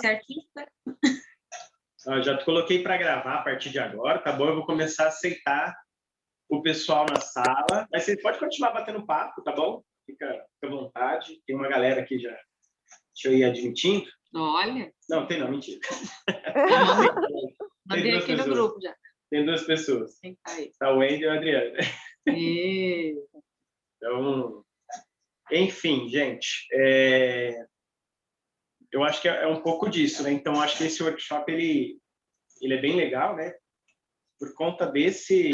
artista. Já te coloquei para gravar a partir de agora, tá bom? Eu vou começar a aceitar o pessoal na sala. Mas você pode continuar batendo papo, tá bom? Fica à vontade. Tem uma galera aqui já. Deixa eu ir admitindo. Olha. Não, tem não, mentira. Mandei aqui no grupo já. Tem 2 pessoas. Quem tá aí? Tá o Wendel e a Adriana. Então, enfim, gente, eu acho que é um pouco disso, né? Então, acho que esse workshop, ele é bem legal, né? Por conta desse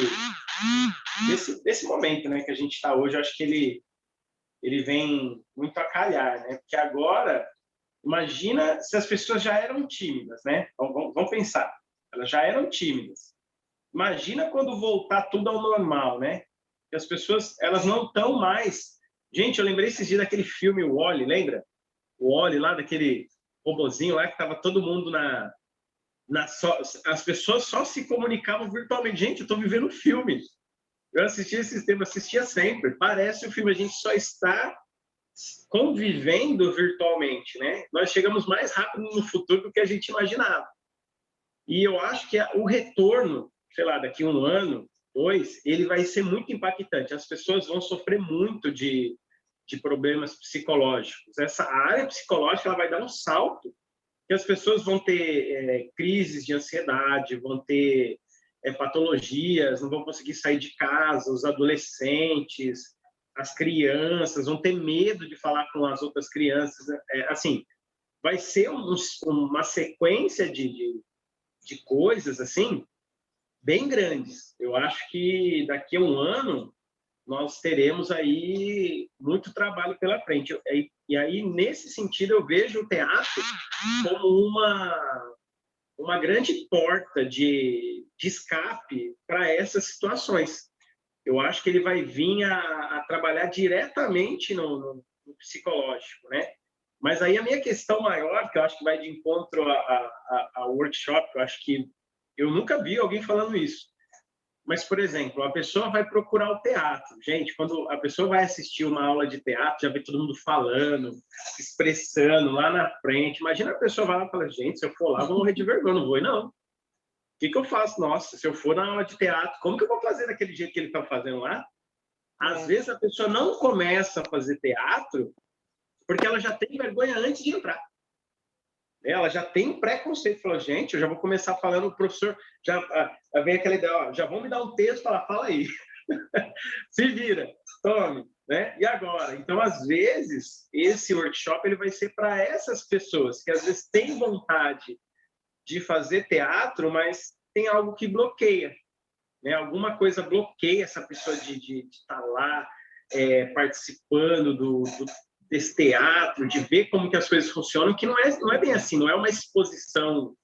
momento, né, que a gente está hoje. Eu acho que ele vem muito a calhar, né? Porque agora, imagina se as pessoas já eram tímidas, né? Vamos pensar, elas já eram tímidas. Imagina quando voltar tudo ao normal, né? Que as pessoas, elas não estão mais... Gente, eu lembrei esses dias daquele filme o Wall-E, lembra? O Wall-E lá, daquele robozinho lá que estava todo mundo as pessoas só se comunicavam virtualmente. Gente, eu estou vivendo um filme. Eu assisti esse tempo, assistia sempre. Parece o filme, a gente só está convivendo virtualmente, né? Nós chegamos mais rápido no futuro do que a gente imaginava. E eu acho que o retorno, sei lá, daqui 1 ano, 2, ele vai ser muito impactante. As pessoas vão sofrer muito de problemas psicológicos. Essa área psicológica ela vai dar um salto, que as pessoas vão ter crises de ansiedade, vão ter patologias, não vão conseguir sair de casa, os adolescentes, as crianças vão ter medo de falar com as outras crianças. Assim, vai ser uma sequência de coisas assim bem grandes. Eu acho que daqui a 1 ano nós teremos aí muito trabalho pela frente. E aí, nesse sentido, eu vejo o teatro como uma grande porta de escape para essas situações. Eu acho que ele vai vir a trabalhar diretamente no psicológico, né? Mas aí a minha questão maior, que eu acho que vai de encontro ao workshop, eu acho que eu nunca vi alguém falando isso. Mas, por exemplo, a pessoa vai procurar o teatro. Gente, quando a pessoa vai assistir uma aula de teatro, já vê todo mundo falando, expressando lá na frente. Imagina a pessoa vai lá e fala, gente, se eu for lá, eu vou morrer de vergonha. Não vou, não. O que eu faço? Nossa, se eu for na aula de teatro, como que eu vou fazer daquele jeito que ele está fazendo lá? Às vezes a pessoa não começa a fazer teatro porque ela já tem vergonha antes de entrar. Ela já tem um preconceito. Falou, gente, eu já vou começar falando, o professor já vem aquela ideia, ó, já vão me dar um texto, fala aí. Se vira, tome, né? E agora? Então, às vezes, esse workshop ele vai ser para essas pessoas que às vezes têm vontade de fazer teatro, mas tem algo que bloqueia, né? Alguma coisa bloqueia essa pessoa de estar lá participando desse teatro, de ver como que as coisas funcionam, que não é bem assim, não é uma exposição,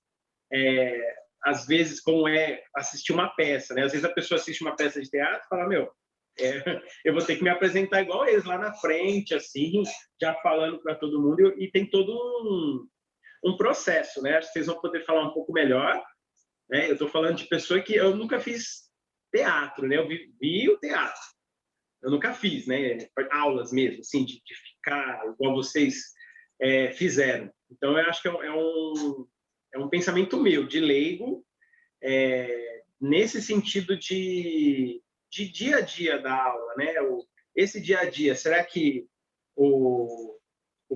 às vezes, como é assistir uma peça, né? Às vezes a pessoa assiste uma peça de teatro e fala, eu vou ter que me apresentar igual eles, lá na frente, assim, já falando para todo mundo, e tem todo um processo, né? Acho que vocês vão poder falar um pouco melhor, né? Eu estou falando de pessoa que eu nunca fiz teatro, né? Eu vi o teatro, eu nunca fiz, né? Aulas mesmo, assim, de ficar igual vocês fizeram. Então, eu acho que é um pensamento meu, de leigo, nesse sentido de dia a dia da aula, né? Esse dia a dia, será que o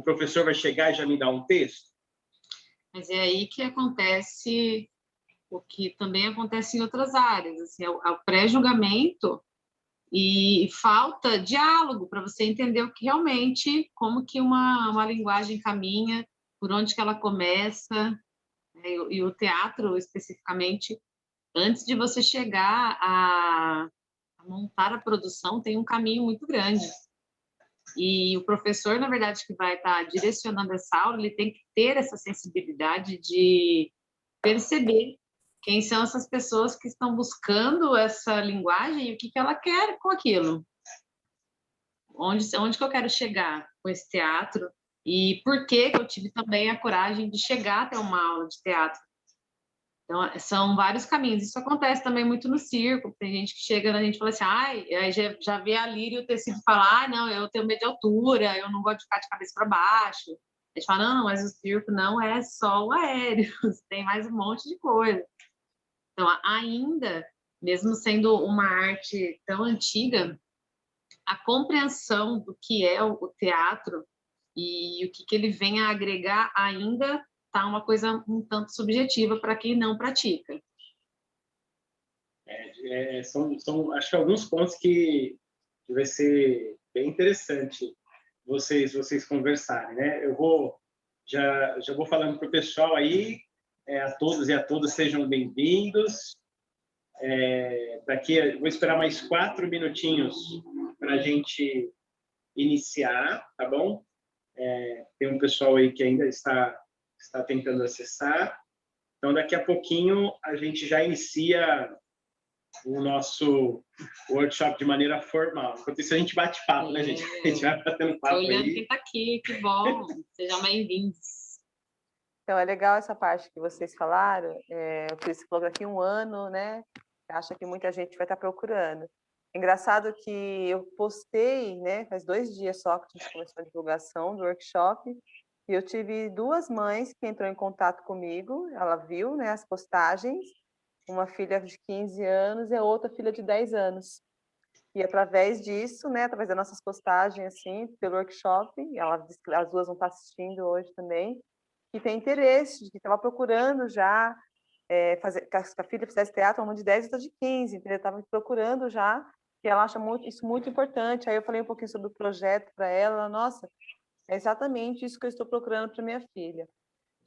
professor vai chegar e já me dar um texto? Mas é aí que acontece o que também acontece em outras áreas, assim, é o pré-julgamento e falta diálogo para você entender o que realmente, como que uma linguagem caminha, por onde que ela começa, né? E o teatro, especificamente, antes de você chegar a montar a produção, tem um caminho muito grande. E o professor, na verdade, que vai estar direcionando essa aula, ele tem que ter essa sensibilidade de perceber quem são essas pessoas que estão buscando essa linguagem e o que ela quer com aquilo. Onde que eu quero chegar com esse teatro e por que eu tive também a coragem de chegar até uma aula de teatro. Então, são vários caminhos. Isso acontece também muito no circo. Tem gente que chega na gente e fala assim, aí já vê a Lírio ter sido falar, não, eu tenho medo de altura, eu não gosto de ficar de cabeça para baixo. A gente fala, não, mas o circo não é só o aéreo, tem mais um monte de coisa. Então, ainda, mesmo sendo uma arte tão antiga, a compreensão do que é o teatro e o que ele vem a agregar ainda está uma coisa um tanto subjetiva para quem não pratica. São, acho que alguns pontos que vai ser bem interessante vocês conversarem, né? Eu já vou falando para o pessoal aí, a todos e a todas sejam bem-vindos. Vou esperar mais 4 minutinhos para a gente iniciar, tá bom? Tem um pessoal aí que ainda está tentando acessar. Então, daqui a pouquinho, a gente já inicia o nosso workshop de maneira formal. Enquanto isso, a gente bate papo, né, gente? A gente vai batendo papo olhando aí. quem está aqui, que bom. Sejam bem-vindos. Então, é legal essa parte que vocês falaram. O Cris falou daqui 1 ano, né? Acha que muita gente vai estar procurando. Engraçado que eu postei, né? Faz 2 dias só que a gente começou a divulgação do workshop. E eu tive 2 mães que entrou em contato comigo. Ela viu, né, as postagens. Uma filha de 15 anos e a outra filha de 10 anos. E através disso, né, através das nossas postagens, assim, pelo workshop, ela disse que as 2 vão estar assistindo hoje também, que tem interesse, que estava procurando já fazer, que a filha fizesse teatro, uma de 10 e outra de 15, então estava procurando já, e ela acha isso muito importante. Aí eu falei um pouquinho sobre o projeto para ela, nossa, é exatamente isso que eu estou procurando para minha filha.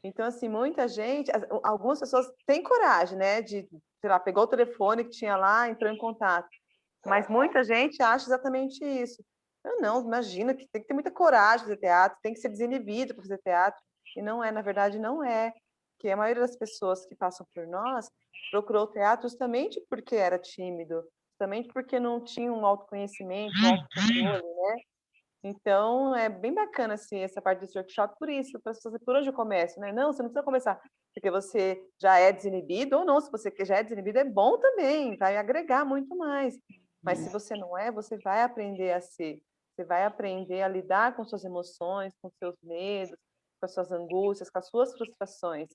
Então, assim, muita gente, algumas pessoas têm coragem, né, de, sei lá, pegou o telefone que tinha lá, entrou em contato, mas muita gente acha exatamente isso. Eu não, imagina que tem que ter muita coragem para fazer teatro, tem que ser desinibido para fazer teatro, e não é, na verdade, não é. Que a maioria das pessoas que passam por nós procurou o teatro justamente porque era tímido, justamente porque não tinha um autoconhecimento, um autocontrole, né? Então, é bem bacana assim, essa parte desse workshop por isso, para você, por onde eu começo, né? Não, você não precisa começar porque você já é desinibido, ou não, se você já é desinibido, é bom também, vai agregar muito mais. Mas se você não é, você vai aprender a ser, você vai aprender a lidar com suas emoções, com seus medos, com as suas angústias, com as suas frustrações.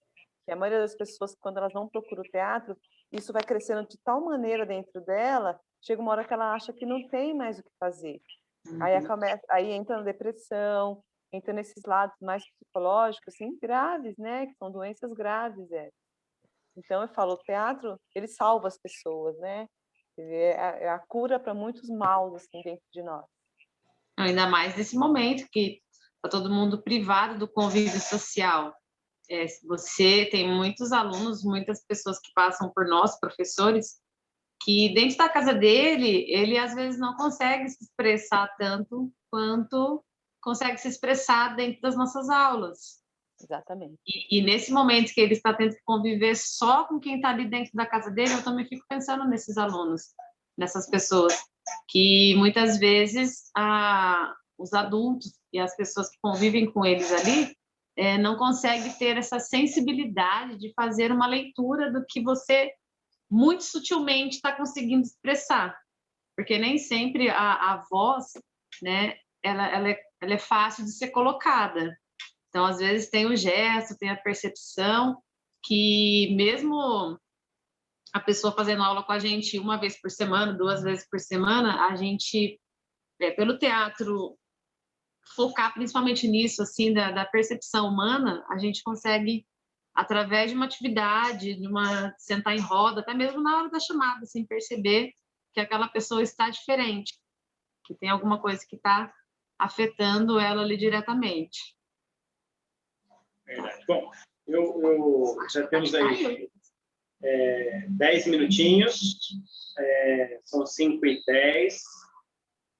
E a maioria das pessoas, quando elas não procuram o teatro, isso vai crescendo de tal maneira dentro dela, chega uma hora que ela acha que não tem mais o que fazer. Aí entra na depressão, entra nesses lados mais psicológicos, assim, graves, né? Que são doenças graves, Então, eu falo, o teatro, ele salva as pessoas, né? Ele é a cura para muitos maus, assim, dentro de nós. Ainda mais nesse momento que está todo mundo privado do convívio social. Você tem muitos alunos, muitas pessoas que passam por nós, professores, que dentro da casa dele, ele às vezes não consegue se expressar tanto quanto consegue se expressar dentro das nossas aulas. Exatamente. E nesse momento que ele está tendo que conviver só com quem está ali dentro da casa dele, eu também fico pensando nesses alunos, nessas pessoas, que muitas vezes os adultos e as pessoas que convivem com eles ali não conseguem ter essa sensibilidade de fazer uma leitura do que você muito sutilmente está conseguindo expressar, porque nem sempre a voz, né, ela é fácil de ser colocada. Então, às vezes, tem o gesto, tem a percepção, que mesmo a pessoa fazendo aula com a gente 1 vez por semana, 2 vezes por semana, a gente, pelo teatro, focar principalmente nisso, assim, da percepção humana, a gente consegue, através de uma atividade, sentar em roda, até mesmo na hora da chamada, assim, perceber que aquela pessoa está diferente, que tem alguma coisa que está afetando ela ali diretamente. Verdade. Bom, já temos aí 10 minutinhos, são 5h10.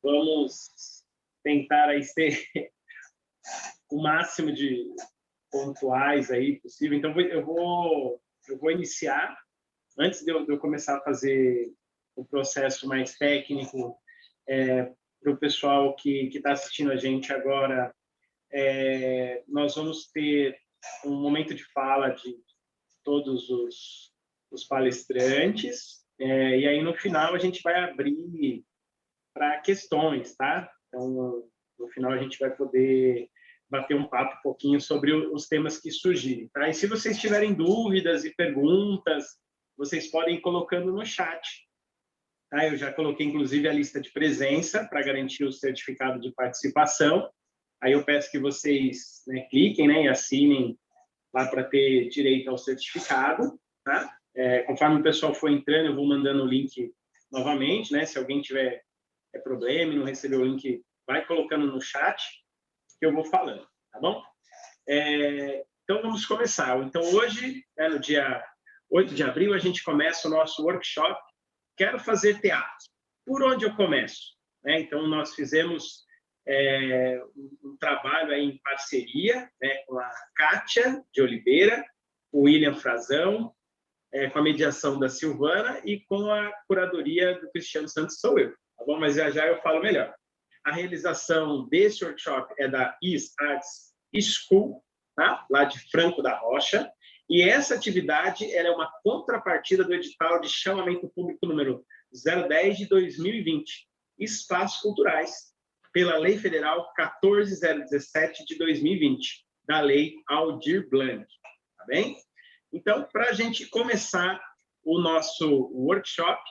Vamos tentar aí ser o máximo de pontuais aí possível. Então, eu vou iniciar. Antes de eu começar a fazer o processo mais técnico, para o pessoal que está assistindo a gente agora, nós vamos ter um momento de fala de todos os palestrantes, e aí no final a gente vai abrir para questões, tá? Então, no final a gente vai poder bater um papo um pouquinho sobre os temas que surgirem, tá? E se vocês tiverem dúvidas e perguntas, vocês podem ir colocando no chat, tá? Eu já coloquei, inclusive, a lista de presença para garantir o certificado de participação. Aí eu peço que vocês, né, cliquem, né, e assinem lá para ter direito ao certificado, tá? Conforme o pessoal for entrando, eu vou mandando o link novamente, né? Se alguém tiver problema e não recebeu o link, vai colocando no chat que eu vou falando, tá bom? Então, vamos começar. Então, hoje, no dia 8 de abril, a gente começa o nosso workshop Quero Fazer Teatro. Por onde eu começo? Então, nós fizemos um trabalho aí em parceria, né, com a Kátia de Oliveira, o William Frazão, com a mediação da Silvana e com a curadoria do Cristiano Santos, sou eu, tá bom? Mas já eu falo melhor. A realização desse workshop é da Is Arts School, tá? Lá de Franco da Rocha, e essa atividade ela é uma contrapartida do edital de chamamento público número 010 de 2020, Espaços Culturais, pela Lei Federal 14.017 de 2020, da Lei Aldir Blanc, tá bem? Então, para a gente começar o nosso workshop,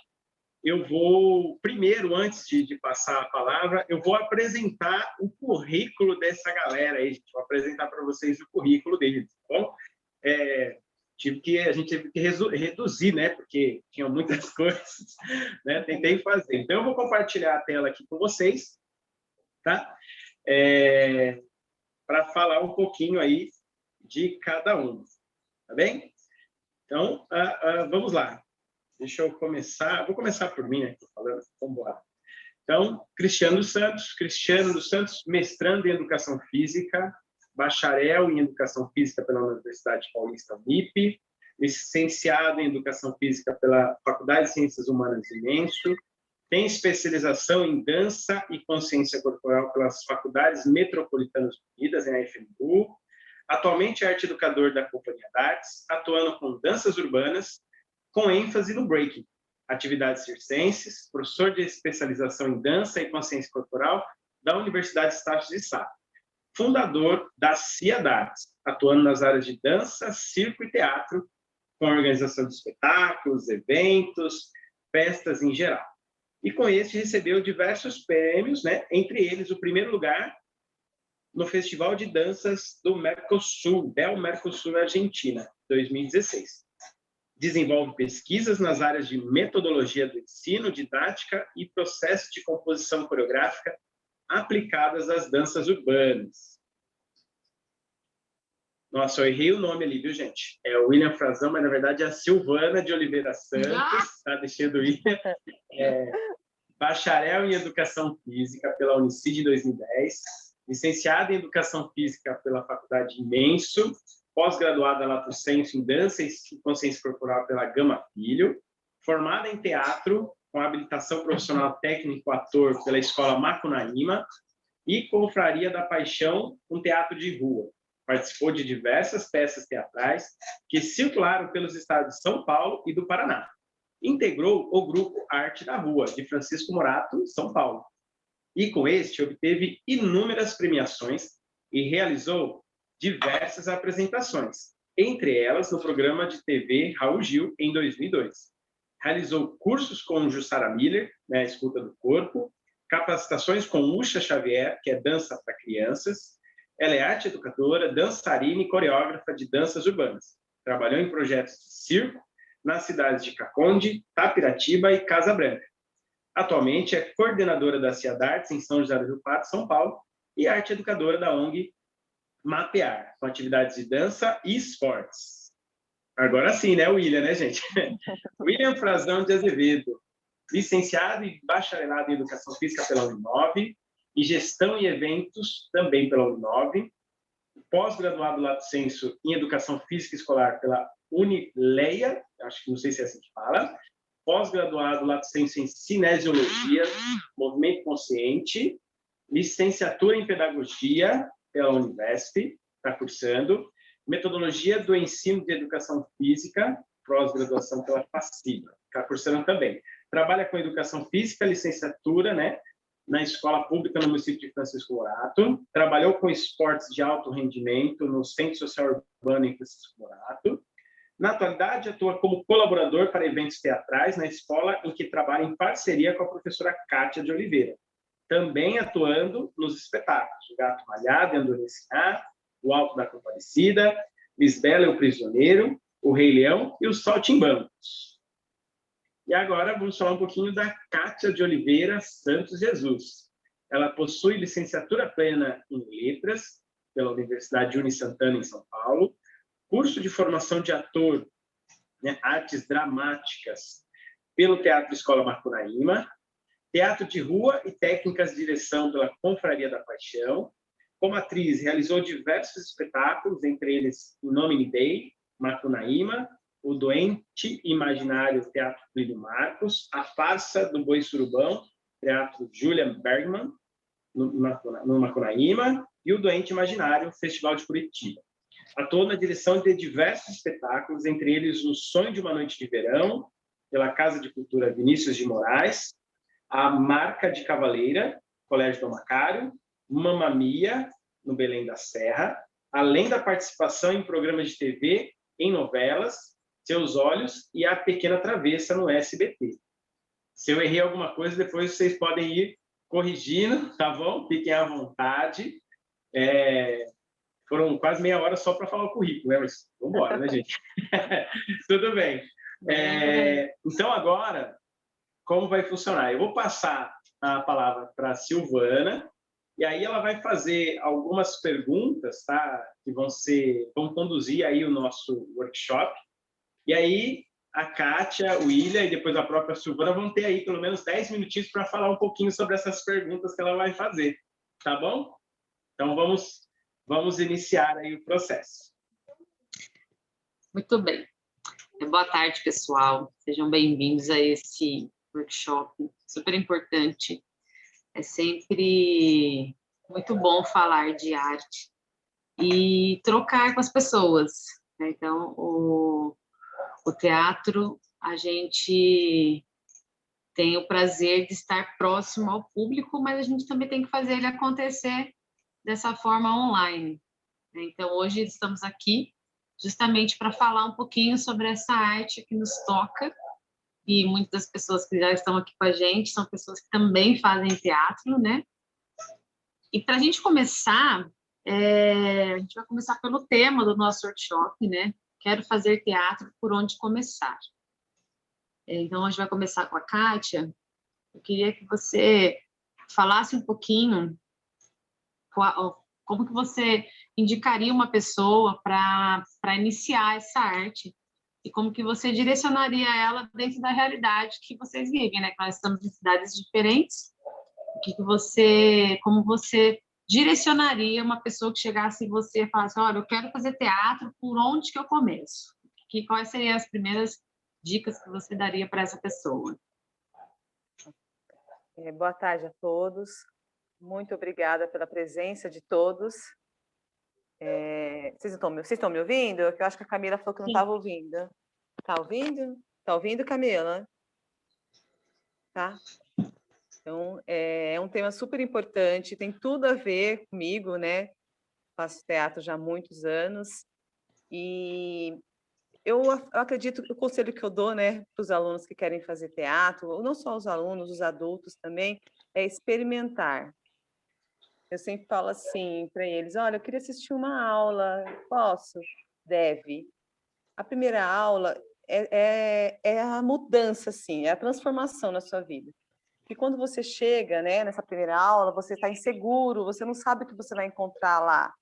eu vou, primeiro, antes de passar a palavra, eu vou apresentar o currículo dessa galera aí, gente. Vou apresentar para vocês o currículo deles, tá bom? A gente teve que reduzir, né? Porque tinham muitas coisas, né? Tentei fazer. Então, eu vou compartilhar a tela aqui com vocês, tá? Para falar um pouquinho aí de cada um, tá bem? Então, vamos lá. Deixa eu começar. Vou começar por mim, né? Falando. Vamos lá. Então, Cristiano dos Santos, mestrando em Educação Física, bacharel em Educação Física pela Universidade Paulista UNIP, licenciado em Educação Física pela Faculdade de Ciências Humanas de Menso, tem especialização em Dança e Consciência Corporal pelas Faculdades Metropolitanas Unidas, em FMU. Atualmente é arte educador da Companhia de Artes, atuando com danças urbanas, com ênfase no breaking, atividades circenses, professor de especialização em dança e consciência corporal da Universidade Estácio de Sá. Fundador da CIA Artes, atuando nas áreas de dança, circo e teatro, com a organização de espetáculos, eventos, festas em geral. E com este recebeu diversos prêmios, né? Entre eles o primeiro lugar no Festival de Danças do Mercosul, Del Mercosul Argentina, 2016. Desenvolve pesquisas nas áreas de metodologia do ensino, didática e processo de composição coreográfica aplicadas às danças urbanas. Nossa, eu errei o nome ali, viu, gente? É o William Frazão, mas na verdade é a Silvana de Oliveira Santos, tá deixando o William. Bacharel em Educação Física pela Unicid em 2010, licenciada em Educação Física pela Faculdade Menso, pós-graduada Lato Sensu em Dança e Consciência Corporal pela Gama Filho, formada em Teatro, com habilitação profissional técnico-ator pela Escola Macunaíma e Confraria da Paixão, um teatro de rua. Participou de diversas peças teatrais que circularam pelos estados de São Paulo e do Paraná. Integrou o grupo Arte da Rua, de Francisco Morato, São Paulo. E com este obteve inúmeras premiações e realizou diversas apresentações, entre elas no programa de TV Raul Gil, em 2002. Realizou cursos com Jussara Miller, né, Escuta do Corpo, capacitações com Ucha Xavier, que é dança para crianças. Ela é arte educadora, dançarina e coreógrafa de danças urbanas. Trabalhou em projetos de circo nas cidades de Caconde, Tapiratiba e Casa Branca. Atualmente é coordenadora da CIA Artes em São José do Rio Pardo, São Paulo, e arte educadora da ONG Mapear, com atividades de dança e esportes. Agora sim, né, William, né, gente? William Frazão de Azevedo, licenciado e bacharelado em Educação Física pela Uninove e Gestão e Eventos também pela Uninove, pós-graduado Lato Sensu em Educação Física Escolar pela Unileia, acho que não sei se é assim que fala, pós-graduado Lato Sensu em Cinesiologia, Movimento Consciente, licenciatura em Pedagogia pela Univesp, está cursando, Metodologia do Ensino de Educação Física, pós-graduação pela FACIBA, está cursando também. Trabalha com Educação Física, licenciatura, né, na escola pública no município de Francisco Morato, trabalhou com esportes de alto rendimento no Centro Social Urbano em Francisco Morato. Na atualidade, atua como colaborador para eventos teatrais na escola em que trabalha em parceria com a professora Kátia de Oliveira, também atuando nos espetáculos O Gato Malhado e Andoriciar, O Alto da Compadecida, Lisbela e o Prisioneiro, O Rei Leão e Os Saltimbancos. E agora vamos falar um pouquinho da Kátia de Oliveira Santos Jesus. Ela possui licenciatura plena em Letras pela Universidade Uni Santana, em São Paulo, curso de formação de ator, né, artes dramáticas, pelo Teatro Escola Macunaíma, teatro de rua e técnicas de direção pela Confraria da Paixão. Como atriz, realizou diversos espetáculos, entre eles O Nomine Dei, Macunaíma, O Doente Imaginário, Teatro Plínio Marcos, A Farsa do Boi Surubão, Teatro Julian Bergman, no Macunaíma, e O Doente Imaginário, Festival de Curitiba. Atuou na direção de diversos espetáculos, entre eles O Sonho de uma Noite de Verão, pela Casa de Cultura Vinícius de Moraes, A Marca de Cavaleira, Colégio Dom Macário, Mamma Mia, no Belém da Serra, além da participação em programas de TV, em novelas, Seus Olhos e A Pequena Travessa, no SBT. Se eu errei alguma coisa, depois vocês podem ir corrigindo, tá bom? Fiquem à vontade. Foram quase meia hora só para falar o currículo, né? Mas vamos embora, né, gente? Tudo bem. Então, agora, como vai funcionar? Eu vou passar a palavra para a Silvana, e aí ela vai fazer algumas perguntas, tá? Que vão conduzir aí o nosso workshop. E aí a Kátia, o William e depois a própria Silvana vão ter aí pelo menos 10 minutinhos para falar um pouquinho sobre essas perguntas que ela vai fazer, tá bom? Então vamos iniciar aí o processo. Muito bem. Boa tarde, pessoal. Sejam bem-vindos a esse workshop super importante. É sempre muito bom falar de arte e trocar com as pessoas, né? Então, o teatro, a gente tem o prazer de estar próximo ao público, mas a gente também tem que fazer ele acontecer dessa forma online. Então, hoje estamos aqui justamente para falar um pouquinho sobre essa arte que nos toca, e muitas das pessoas que já estão aqui com a gente são pessoas que também fazem teatro, né? E para a gente começar, a gente vai começar pelo tema do nosso workshop, né? Quero fazer teatro, por onde começar? Então, a gente vai começar com a Kátia. Eu queria que você falasse um pouquinho como que você indicaria uma pessoa para iniciar essa arte e como que você direcionaria ela dentro da realidade que vocês vivem, né? Nós estamos em cidades diferentes. Como você direcionaria uma pessoa que chegasse em você e falasse, olha, eu quero fazer teatro, por onde que eu começo? Quais seriam as primeiras dicas que você daria para essa pessoa? Boa tarde a todos. Muito obrigada pela presença de todos. Vocês estão me ouvindo? Eu acho que a Camila falou que não estava ouvindo. Está ouvindo? Está ouvindo, Camila? Tá? Então, é um tema super importante, tem tudo a ver comigo, né? Faço teatro já há muitos anos e eu acredito que o conselho que eu dou, né, para os alunos que querem fazer teatro, não só os alunos, os adultos também, é experimentar. Eu sempre falo assim para eles, olha, eu queria assistir uma aula, posso? Deve. A primeira aula é a mudança, assim, é a transformação na sua vida. E quando você chega, né, nessa primeira aula, você está inseguro, você não sabe o que você vai encontrar lá.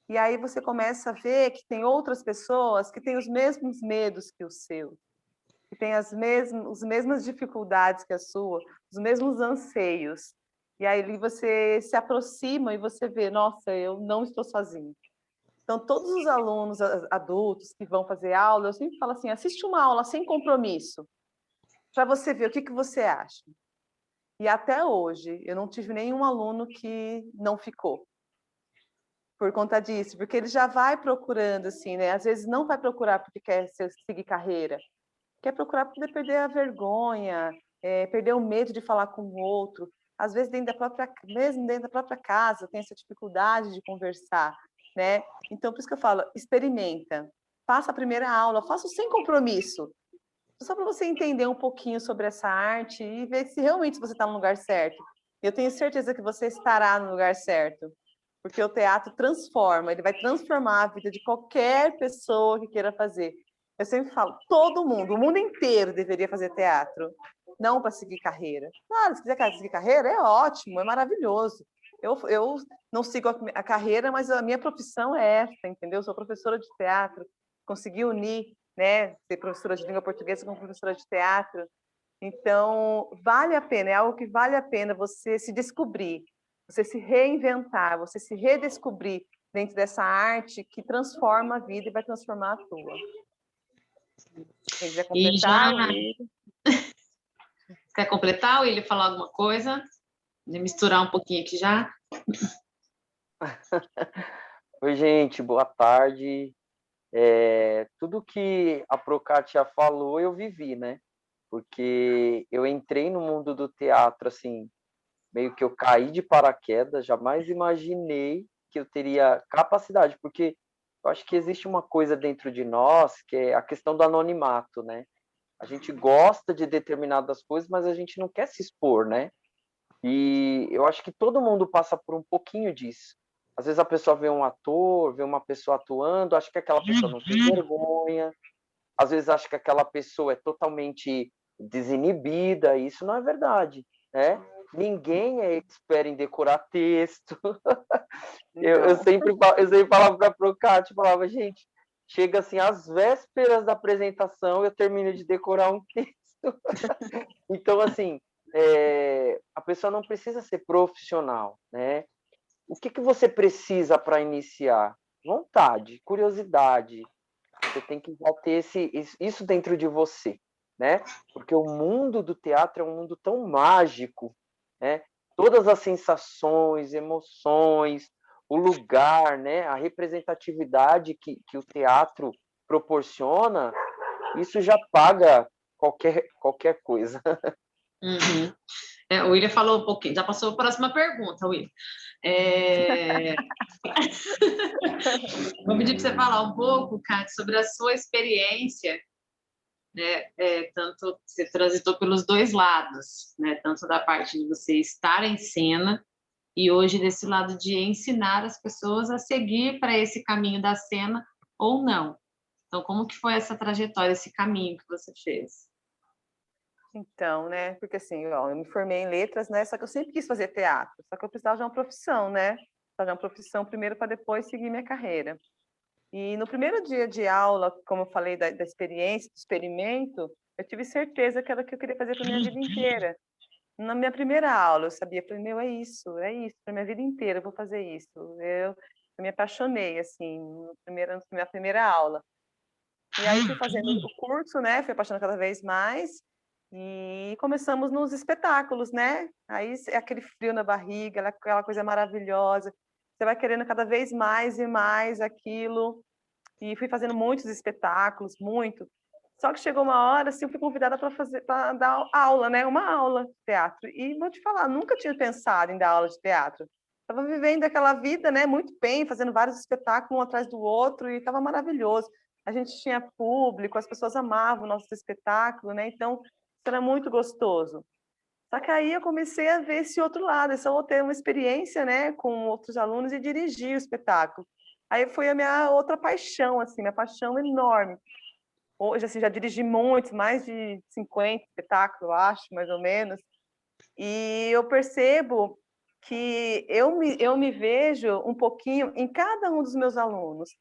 E aí você começa a ver que tem outras pessoas que têm os mesmos medos que o seu, que têm as mesmas dificuldades que a sua, os mesmos anseios. E aí você se aproxima e você vê, nossa, eu não estou sozinho. Então, todos os alunos adultos que vão fazer aula, eu sempre falo assim, assiste uma aula sem compromisso, para você ver o que você acha. E até hoje, eu não tive nenhum aluno que não ficou por conta disso, porque ele já vai procurando, assim, né? Às vezes não vai procurar porque quer seguir carreira, quer procurar para poder perder a vergonha, perder o medo de falar com o outro. às vezes mesmo dentro da própria casa, tem essa dificuldade de conversar, né? Então, por isso que eu falo, experimenta, faça a primeira aula, faça sem compromisso, só para você entender um pouquinho sobre essa arte e ver se realmente você está no lugar certo. Eu tenho certeza que você estará no lugar certo, porque o teatro transforma, ele vai transformar a vida de qualquer pessoa que queira fazer. Eu sempre falo, todo mundo, o mundo inteiro deveria fazer teatro, não para seguir carreira. Claro, se quiser seguir carreira, é ótimo, é maravilhoso. Eu não sigo a carreira, mas a minha profissão é essa, entendeu? Eu sou professora de teatro, consegui unir, né, ser professora de língua portuguesa com professora de teatro. Então, vale a pena, é algo que vale a pena você se descobrir, você se reinventar, você se redescobrir dentro dessa arte que transforma a vida e vai transformar a tua. Quem quiser completar, Quer completar ou ele falar alguma coisa? De misturar um pouquinho aqui já. Oi, gente, boa tarde. Tudo que a Procátia falou, eu vivi, né? Porque eu entrei no mundo do teatro, assim, meio que eu caí de paraquedas, jamais imaginei que eu teria capacidade, porque eu acho que existe uma coisa dentro de nós, que é a questão do anonimato, né? A gente gosta de determinadas coisas, mas a gente não quer se expor, né? E eu acho que todo mundo passa por um pouquinho disso. Às vezes a pessoa vê um ator, vê uma pessoa atuando, acha que aquela pessoa não tem vergonha, às vezes acha que aquela pessoa é totalmente desinibida, e isso não é verdade, né? Ninguém é expert em decorar texto. Eu sempre falava para a Procati, falava, gente, chega assim, às vésperas da apresentação, eu termino de decorar um texto. Então, assim, a pessoa não precisa ser profissional, né? O que você precisa para iniciar? Vontade, curiosidade. Você tem que já ter isso dentro de você, né? Porque o mundo do teatro é um mundo tão mágico, né? Todas as sensações, emoções, o lugar, né? A representatividade que o teatro proporciona, isso já paga qualquer coisa. Uhum. O William falou um pouquinho, já passou a próxima pergunta, William. Vou pedir para você falar um pouco, Cátia, sobre a sua experiência, né? Tanto você transitou pelos dois lados, né? Tanto da parte de você estar em cena e hoje desse lado de ensinar as pessoas a seguir para esse caminho da cena ou não. Então, como que foi essa trajetória, esse caminho que você fez? Então, né? Porque assim, ó, eu me formei em letras, né? Só que eu sempre quis fazer teatro, só que eu precisava de uma profissão, né? Precisava de uma profissão primeiro para depois seguir minha carreira. E no primeiro dia de aula, como eu falei da experiência, do experimento, eu tive certeza que era o que eu queria fazer para minha vida inteira. Na minha primeira aula, eu sabia, falei, meu, é isso, para minha vida inteira eu vou fazer isso. Eu me apaixonei, assim, na minha primeira aula. E aí fui fazendo o curso, né? Fui apaixonando cada vez mais e começamos nos espetáculos, né? Aí é aquele frio na barriga, aquela coisa maravilhosa. Você vai querendo cada vez mais e mais aquilo. E fui fazendo muitos espetáculos, muito. Só que chegou uma hora, assim, eu fui convidada para dar aula, né? Uma aula de teatro. E vou te falar, nunca tinha pensado em dar aula de teatro. Estava vivendo aquela vida, né? Muito bem, fazendo vários espetáculos um atrás do outro e estava maravilhoso. A gente tinha público, as pessoas amavam o nosso espetáculo, né? Então, isso era muito gostoso. Só que aí eu comecei a ver esse outro lado, essa outra uma experiência, né, com outros alunos e dirigir o espetáculo. Aí foi a minha outra paixão, assim, minha paixão enorme. Hoje, assim, já dirigi muitos, mais de 50 espetáculos, eu acho, mais ou menos. E eu percebo que eu me vejo um pouquinho em cada um dos meus alunos,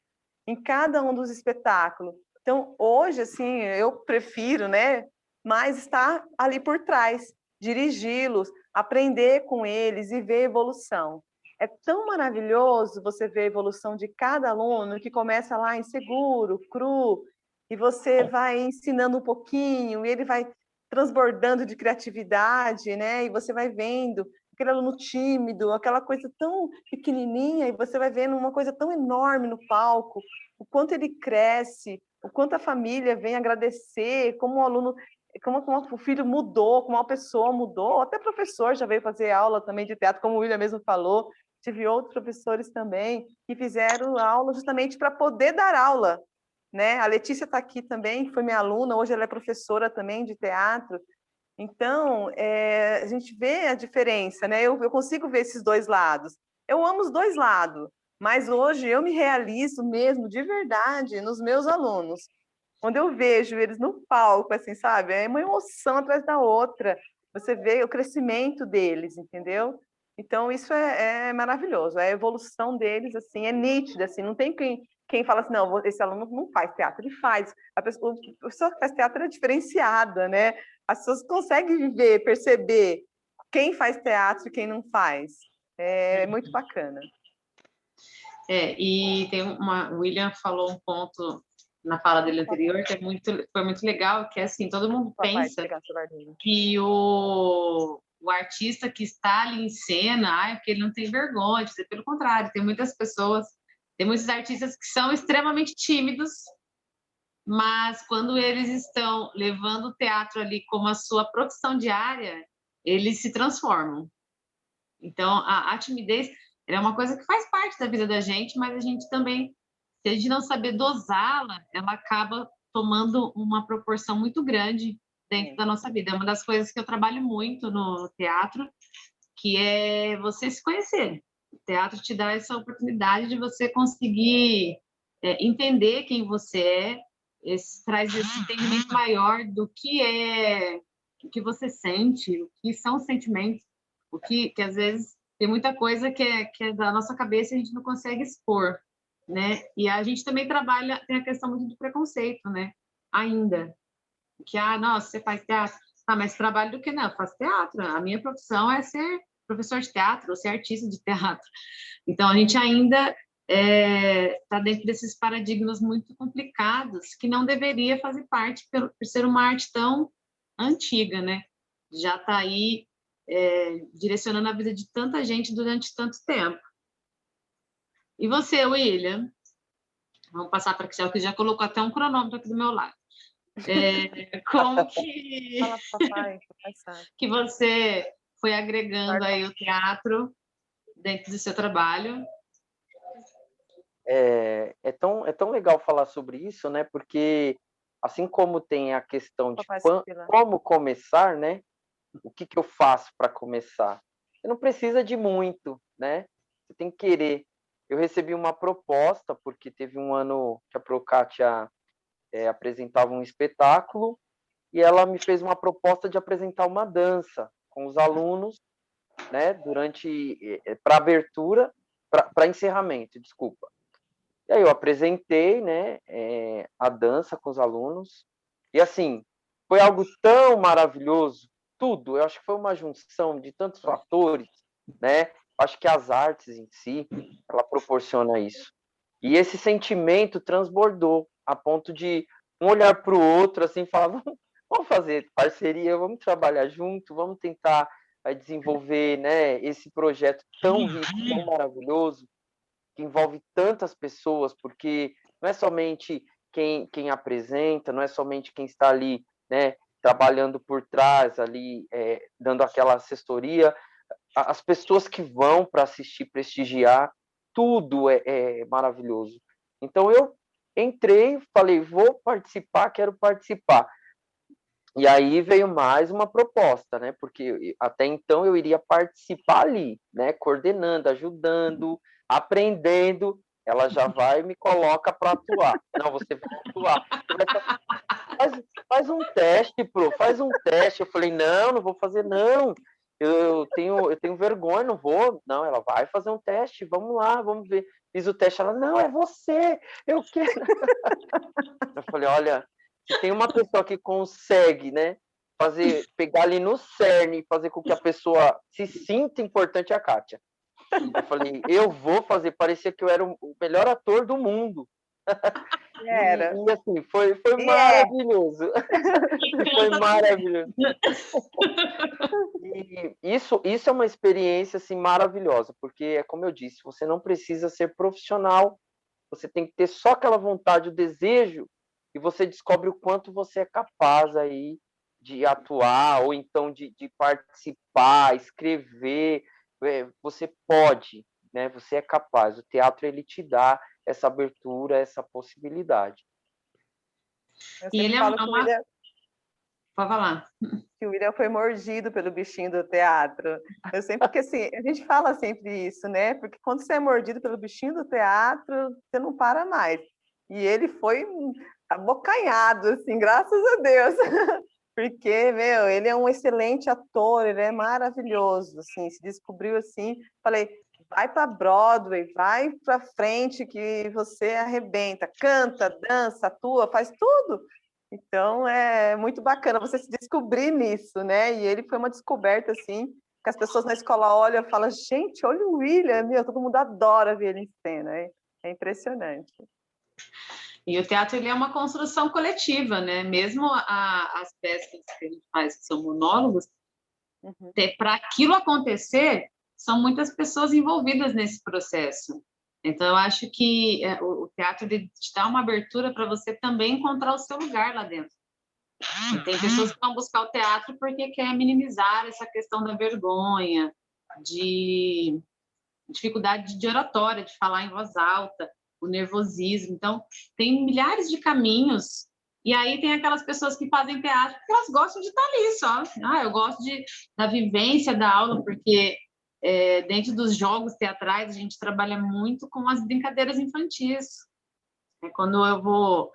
em cada um dos espetáculos. Então, hoje, assim, eu prefiro, né, mais estar ali por trás, dirigi-los, aprender com eles e ver a evolução. É tão maravilhoso você ver a evolução de cada aluno que começa lá inseguro, cru, e você vai ensinando um pouquinho, e ele vai transbordando de criatividade, né? E você vai vendo aquele aluno tímido, aquela coisa tão pequenininha, e você vai vendo uma coisa tão enorme no palco, o quanto ele cresce, o quanto a família vem agradecer, como o aluno como o filho mudou, como uma pessoa mudou, até professor já veio fazer aula também de teatro, como o William mesmo falou, tive outros professores também que fizeram aula justamente para poder dar aula, né? A Letícia está aqui também, foi minha aluna, hoje ela é professora também de teatro. Então, a gente vê a diferença, né? Eu consigo ver esses dois lados. Eu amo os dois lados, mas hoje eu me realizo mesmo, de verdade, nos meus alunos. Quando eu vejo eles no palco, assim, sabe? É uma emoção atrás da outra. Você vê o crescimento deles, entendeu? Então, isso é maravilhoso. A evolução deles, assim, é nítida, assim. Não tem quem fala assim, não, esse aluno não faz teatro. Ele faz. A pessoa que faz teatro é diferenciada, né? As pessoas conseguem ver, perceber quem faz teatro e quem não faz. É muito bacana. E tem o William falou um ponto na fala dele anterior que foi muito legal, que é assim, todo mundo pensa que o artista que está ali em cena, é porque ele não tem vergonha, pelo contrário, tem muitos artistas que são extremamente tímidos, mas quando eles estão levando o teatro ali como a sua profissão diária, eles se transformam. Então, a timidez é uma coisa que faz parte da vida da gente, mas a gente também, se a gente não saber dosá-la, ela acaba tomando uma proporção muito grande dentro da nossa vida. É uma das coisas que eu trabalho muito no teatro, que é você se conhecer. O teatro te dá essa oportunidade de você conseguir entender quem você traz esse entendimento maior do que é, o que você sente, o que são os sentimentos, o que às vezes tem muita coisa que é da nossa cabeça e a gente não consegue expor, né? E a gente também tem a questão muito do preconceito, né? Ainda. Que, nossa, você faz teatro. Mas trabalho do que não? Eu faço teatro. A minha profissão é ser professor de teatro ou ser artista de teatro. Então, a gente ainda está dentro desses paradigmas muito complicados que não deveria fazer parte por ser uma arte tão antiga, né? Já está aí direcionando a vida de tanta gente durante tanto tempo. E você, William? Vamos passar para a Excel, que já colocou até um cronômetro aqui do meu lado. Como que... Fala, papai, que você foi agregando aí o teatro dentro do seu trabalho? É tão legal falar sobre isso, né? Porque assim como tem a questão de como começar, né? O que eu faço para começar? Você não precisa de muito, né? Você tem que querer. Eu recebi uma proposta, porque teve um ano que a Procátia apresentava um espetáculo, e ela me fez uma proposta de apresentar uma dança com os alunos, né? Para abertura, para encerramento, desculpa. E aí eu apresentei, né, a dança com os alunos, e assim, foi algo tão maravilhoso, tudo, eu acho que foi uma junção de tantos fatores, né, acho que as artes em si, ela proporciona isso. E esse sentimento transbordou, a ponto de um olhar para o outro, assim, falar, vamos fazer parceria, vamos trabalhar junto, vamos tentar desenvolver, né, esse projeto tão rico, tão maravilhoso, que envolve tantas pessoas, porque não é somente quem apresenta, não é somente quem está ali, né, trabalhando por trás, ali, dando aquela assessoria, as pessoas que vão para assistir, prestigiar, tudo é maravilhoso. Então, eu entrei, falei, vou participar, quero participar. E aí veio mais uma proposta, né? Porque até então eu iria participar ali, né? Coordenando, ajudando, aprendendo. Ela já vai e me coloca para atuar. Não, você vai atuar. Faz um teste, faz um teste. Eu falei, não vou fazer, não. Eu tenho vergonha, não vou. Não, ela vai fazer um teste, vamos lá, vamos ver. Fiz o teste, ela, não, é você, eu quero. Eu falei, olha, se tem uma pessoa que consegue, né, pegar ali no cerne e fazer com que a pessoa se sinta importante, é a Kátia. Eu falei, eu vou fazer, parecia que eu era o melhor ator do mundo. Era. E assim, foi maravilhoso. Foi maravilhoso. E isso é uma experiência assim, maravilhosa, porque é como eu disse, você não precisa ser profissional, você tem que ter só aquela vontade, o desejo, e você descobre o quanto você é capaz aí de atuar, ou então de participar, escrever, você pode, né? Você é capaz. O teatro, ele te dá essa abertura, essa possibilidade. Eu E ele sempre é falo que o uma... William, Pode falar. foi mordido pelo bichinho do teatro. Eu sempre, porque assim, a gente fala sempre isso, né? Porque quando você é mordido pelo bichinho do teatro, você não para mais. E ele foi abocanhado, assim, graças a Deus. Porque, meu, ele é um excelente ator, ele é maravilhoso, assim, se descobriu assim, falei, vai para Broadway, vai para frente que você arrebenta, canta, dança, atua, faz tudo. Então, é muito bacana você se descobrir nisso, né? E ele foi uma descoberta, assim, que as pessoas na escola olham e falam, gente, olha o William, meu, todo mundo adora ver ele em cena, é impressionante. E o teatro, ele é uma construção coletiva, né? Mesmo as peças que a gente faz, que são monólogos, para aquilo acontecer, são muitas pessoas envolvidas nesse processo. Então, eu acho que o teatro, ele te dá uma abertura para você também encontrar o seu lugar lá dentro. E tem pessoas que vão buscar o teatro porque quer minimizar essa questão da vergonha, de dificuldade de oratória, de falar em voz alta, o nervosismo. Então, tem milhares de caminhos. E aí tem aquelas pessoas que fazem teatro porque elas gostam de estar ali só. Eu gosto da vivência da aula, porque dentro dos jogos teatrais a gente trabalha muito com as brincadeiras infantis. Quando eu vou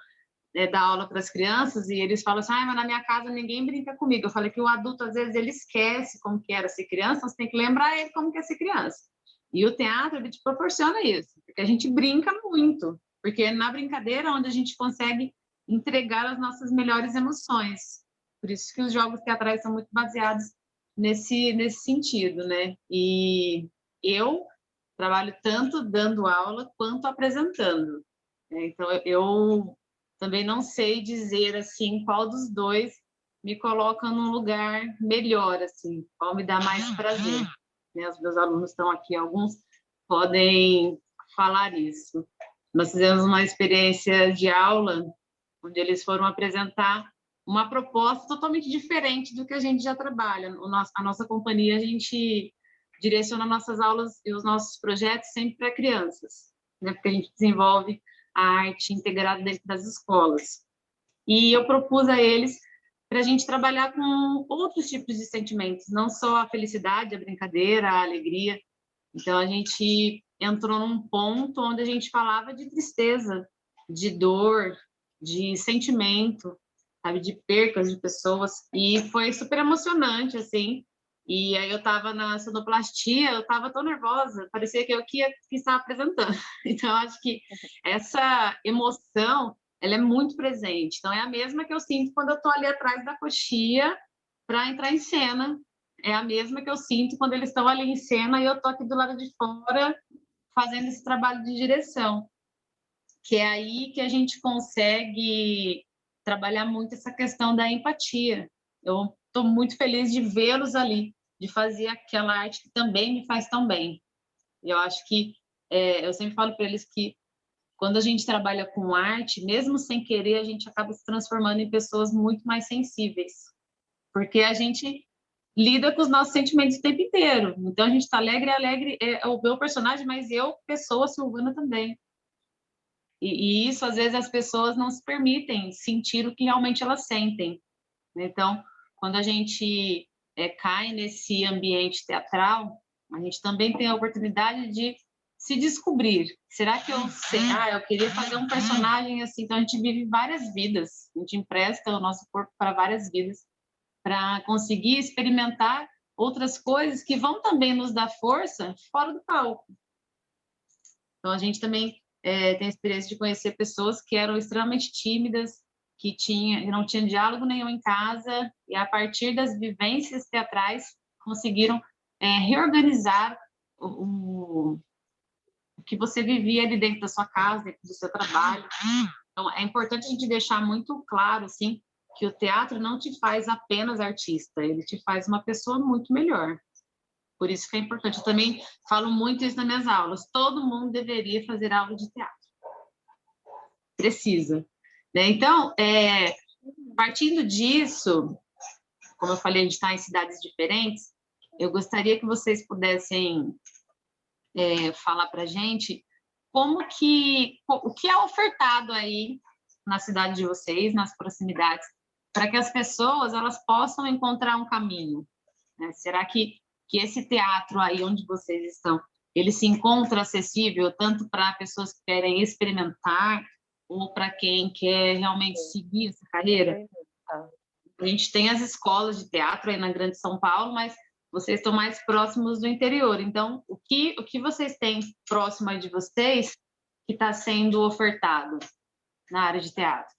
dar aula para as crianças e eles falam assim, mas na minha casa ninguém brinca comigo. Eu falei que o adulto, às vezes, ele esquece como que era ser criança, você tem que lembrar ele como que é ser criança. E o teatro, ele te proporciona isso, porque a gente brinca muito, porque é na brincadeira onde a gente consegue entregar as nossas melhores emoções. Por isso que os jogos teatrais são muito baseados nesse sentido, né? E eu trabalho tanto dando aula quanto apresentando. Então, eu também não sei dizer, assim, qual dos dois me coloca num lugar melhor, assim, qual me dá mais prazer. Né? Os meus alunos estão aqui, alguns podem falar isso. Nós fizemos uma experiência de aula onde eles foram apresentar uma proposta totalmente diferente do que a gente já trabalha. A nossa companhia, a gente direciona nossas aulas e os nossos projetos sempre para crianças, né? Porque a gente desenvolve a arte integrada dentro das escolas. E eu propus a eles para a gente trabalhar com outros tipos de sentimentos, não só a felicidade, a brincadeira, a alegria. Então, a gente entrou num ponto onde a gente falava de tristeza, de dor, de sentimento, sabe, de percas de pessoas, e foi super emocionante, assim. E aí eu estava na sonoplastia, eu estava tão nervosa, parecia que eu que estava apresentando. Então, eu acho que essa emoção, ela é muito presente. Então, é a mesma que eu sinto quando eu estou ali atrás da coxia para entrar em cena. É a mesma que eu sinto quando eles estão ali em cena e eu estou aqui do lado de fora fazendo esse trabalho de direção. Que é aí que a gente consegue trabalhar muito essa questão da empatia. Eu estou muito feliz de vê-los ali, de fazer aquela arte que também me faz tão bem. Eu acho que, eu sempre falo para eles que quando a gente trabalha com arte, mesmo sem querer, a gente acaba se transformando em pessoas muito mais sensíveis, porque a gente lida com os nossos sentimentos o tempo inteiro. Então, a gente está alegre, é o meu personagem, mas eu, pessoa, Silvana, também. E isso, às vezes, as pessoas não se permitem sentir o que realmente elas sentem. Então, quando a gente cai nesse ambiente teatral, a gente também tem a oportunidade de se descobrir. Será que eu sei? Eu queria fazer um personagem assim. Então, a gente vive várias vidas. A gente empresta o nosso corpo para várias vidas, para conseguir experimentar outras coisas que vão também nos dar força fora do palco. Então, a gente também tem a experiência de conhecer pessoas que eram extremamente tímidas, que não tinham diálogo nenhum em casa, e a partir das vivências teatrais conseguiram reorganizar o que você vivia ali dentro da sua casa, dentro do seu trabalho. Então, é importante a gente deixar muito claro, assim, que o teatro não te faz apenas artista, ele te faz uma pessoa muito melhor. Por isso que é importante. Eu também falo muito isso nas minhas aulas. Todo mundo deveria fazer aula de teatro. Precisa. Né? Então, partindo disso, como eu falei, a gente está em cidades diferentes, eu gostaria que vocês pudessem falar para a gente o que é ofertado aí na cidade de vocês, nas proximidades, para que as pessoas elas possam encontrar um caminho, né? Será que esse teatro aí onde vocês estão, ele se encontra acessível tanto para pessoas que querem experimentar ou para quem quer realmente seguir essa carreira? A gente tem as escolas de teatro aí na Grande São Paulo, mas vocês estão mais próximos do interior. Então, o que vocês têm próximo aí de vocês que está sendo ofertado na área de teatro?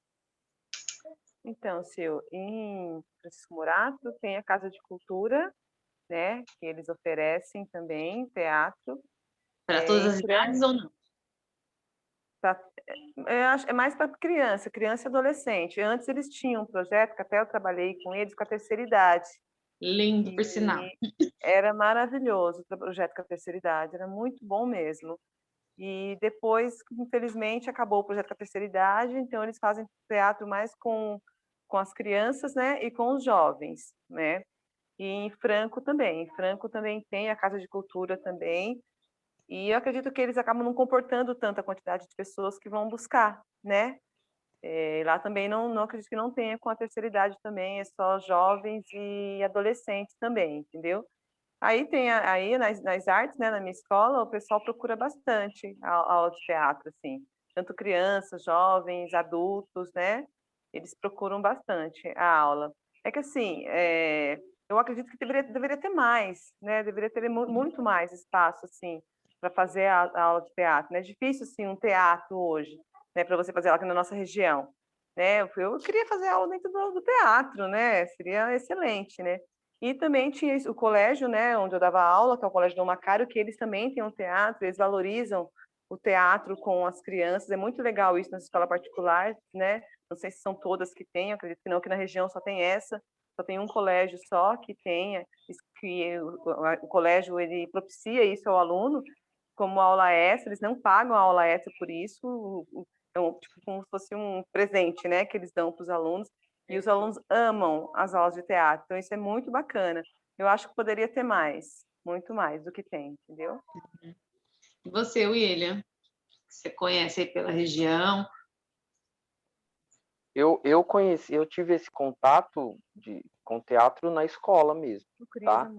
Então, Sil, em Francisco Murato tem a Casa de Cultura, né, que eles oferecem também teatro. Para todas as idades ou não? É mais para criança e adolescente. Antes eles tinham um projeto que até eu trabalhei com eles, com a terceira idade. Lindo, por sinal. Era maravilhoso o projeto com a terceira idade, era muito bom mesmo. E depois, infelizmente, acabou o projeto com a terceira idade, então eles fazem teatro mais com as crianças, né, e com os jovens, né? E em Franco também tem a Casa de Cultura também, e eu acredito que eles acabam não comportando tanta quantidade de pessoas que vão buscar, né? Lá também não acredito que não tenha com a terceira idade também, é só jovens e adolescentes também, entendeu? Aí tem aí nas artes, né, na minha escola, o pessoal procura bastante a aula de teatro, assim, tanto crianças, jovens, adultos, né? Eles procuram bastante a aula. É que assim, eu acredito que deveria ter mais, né? Deveria ter muito mais espaço, assim, para fazer a aula de teatro. Né? É difícil, assim, um teatro hoje, né? Para você fazer ela aqui na nossa região, né? Eu queria fazer aula dentro do teatro, né? Seria excelente, né? E também tinha o colégio, né, onde eu dava aula, que é o Colégio Dom Macário, que eles também têm um teatro, eles valorizam o teatro com as crianças. É muito legal isso na escola particular, né? Não sei se são todas que têm, acredito que não, que na região só tem essa, só tem um colégio só que tenha, que o colégio ele propicia isso ao aluno, como aula extra, eles não pagam a aula extra por isso, é tipo, como se fosse um presente, né, que eles dão para os alunos, e os alunos amam as aulas de teatro, então isso é muito bacana. Eu acho que poderia ter mais, muito mais do que tem, entendeu? E você, William? Você conhece aí pela região? Eu conheci, eu tive esse contato com teatro na escola mesmo, tá?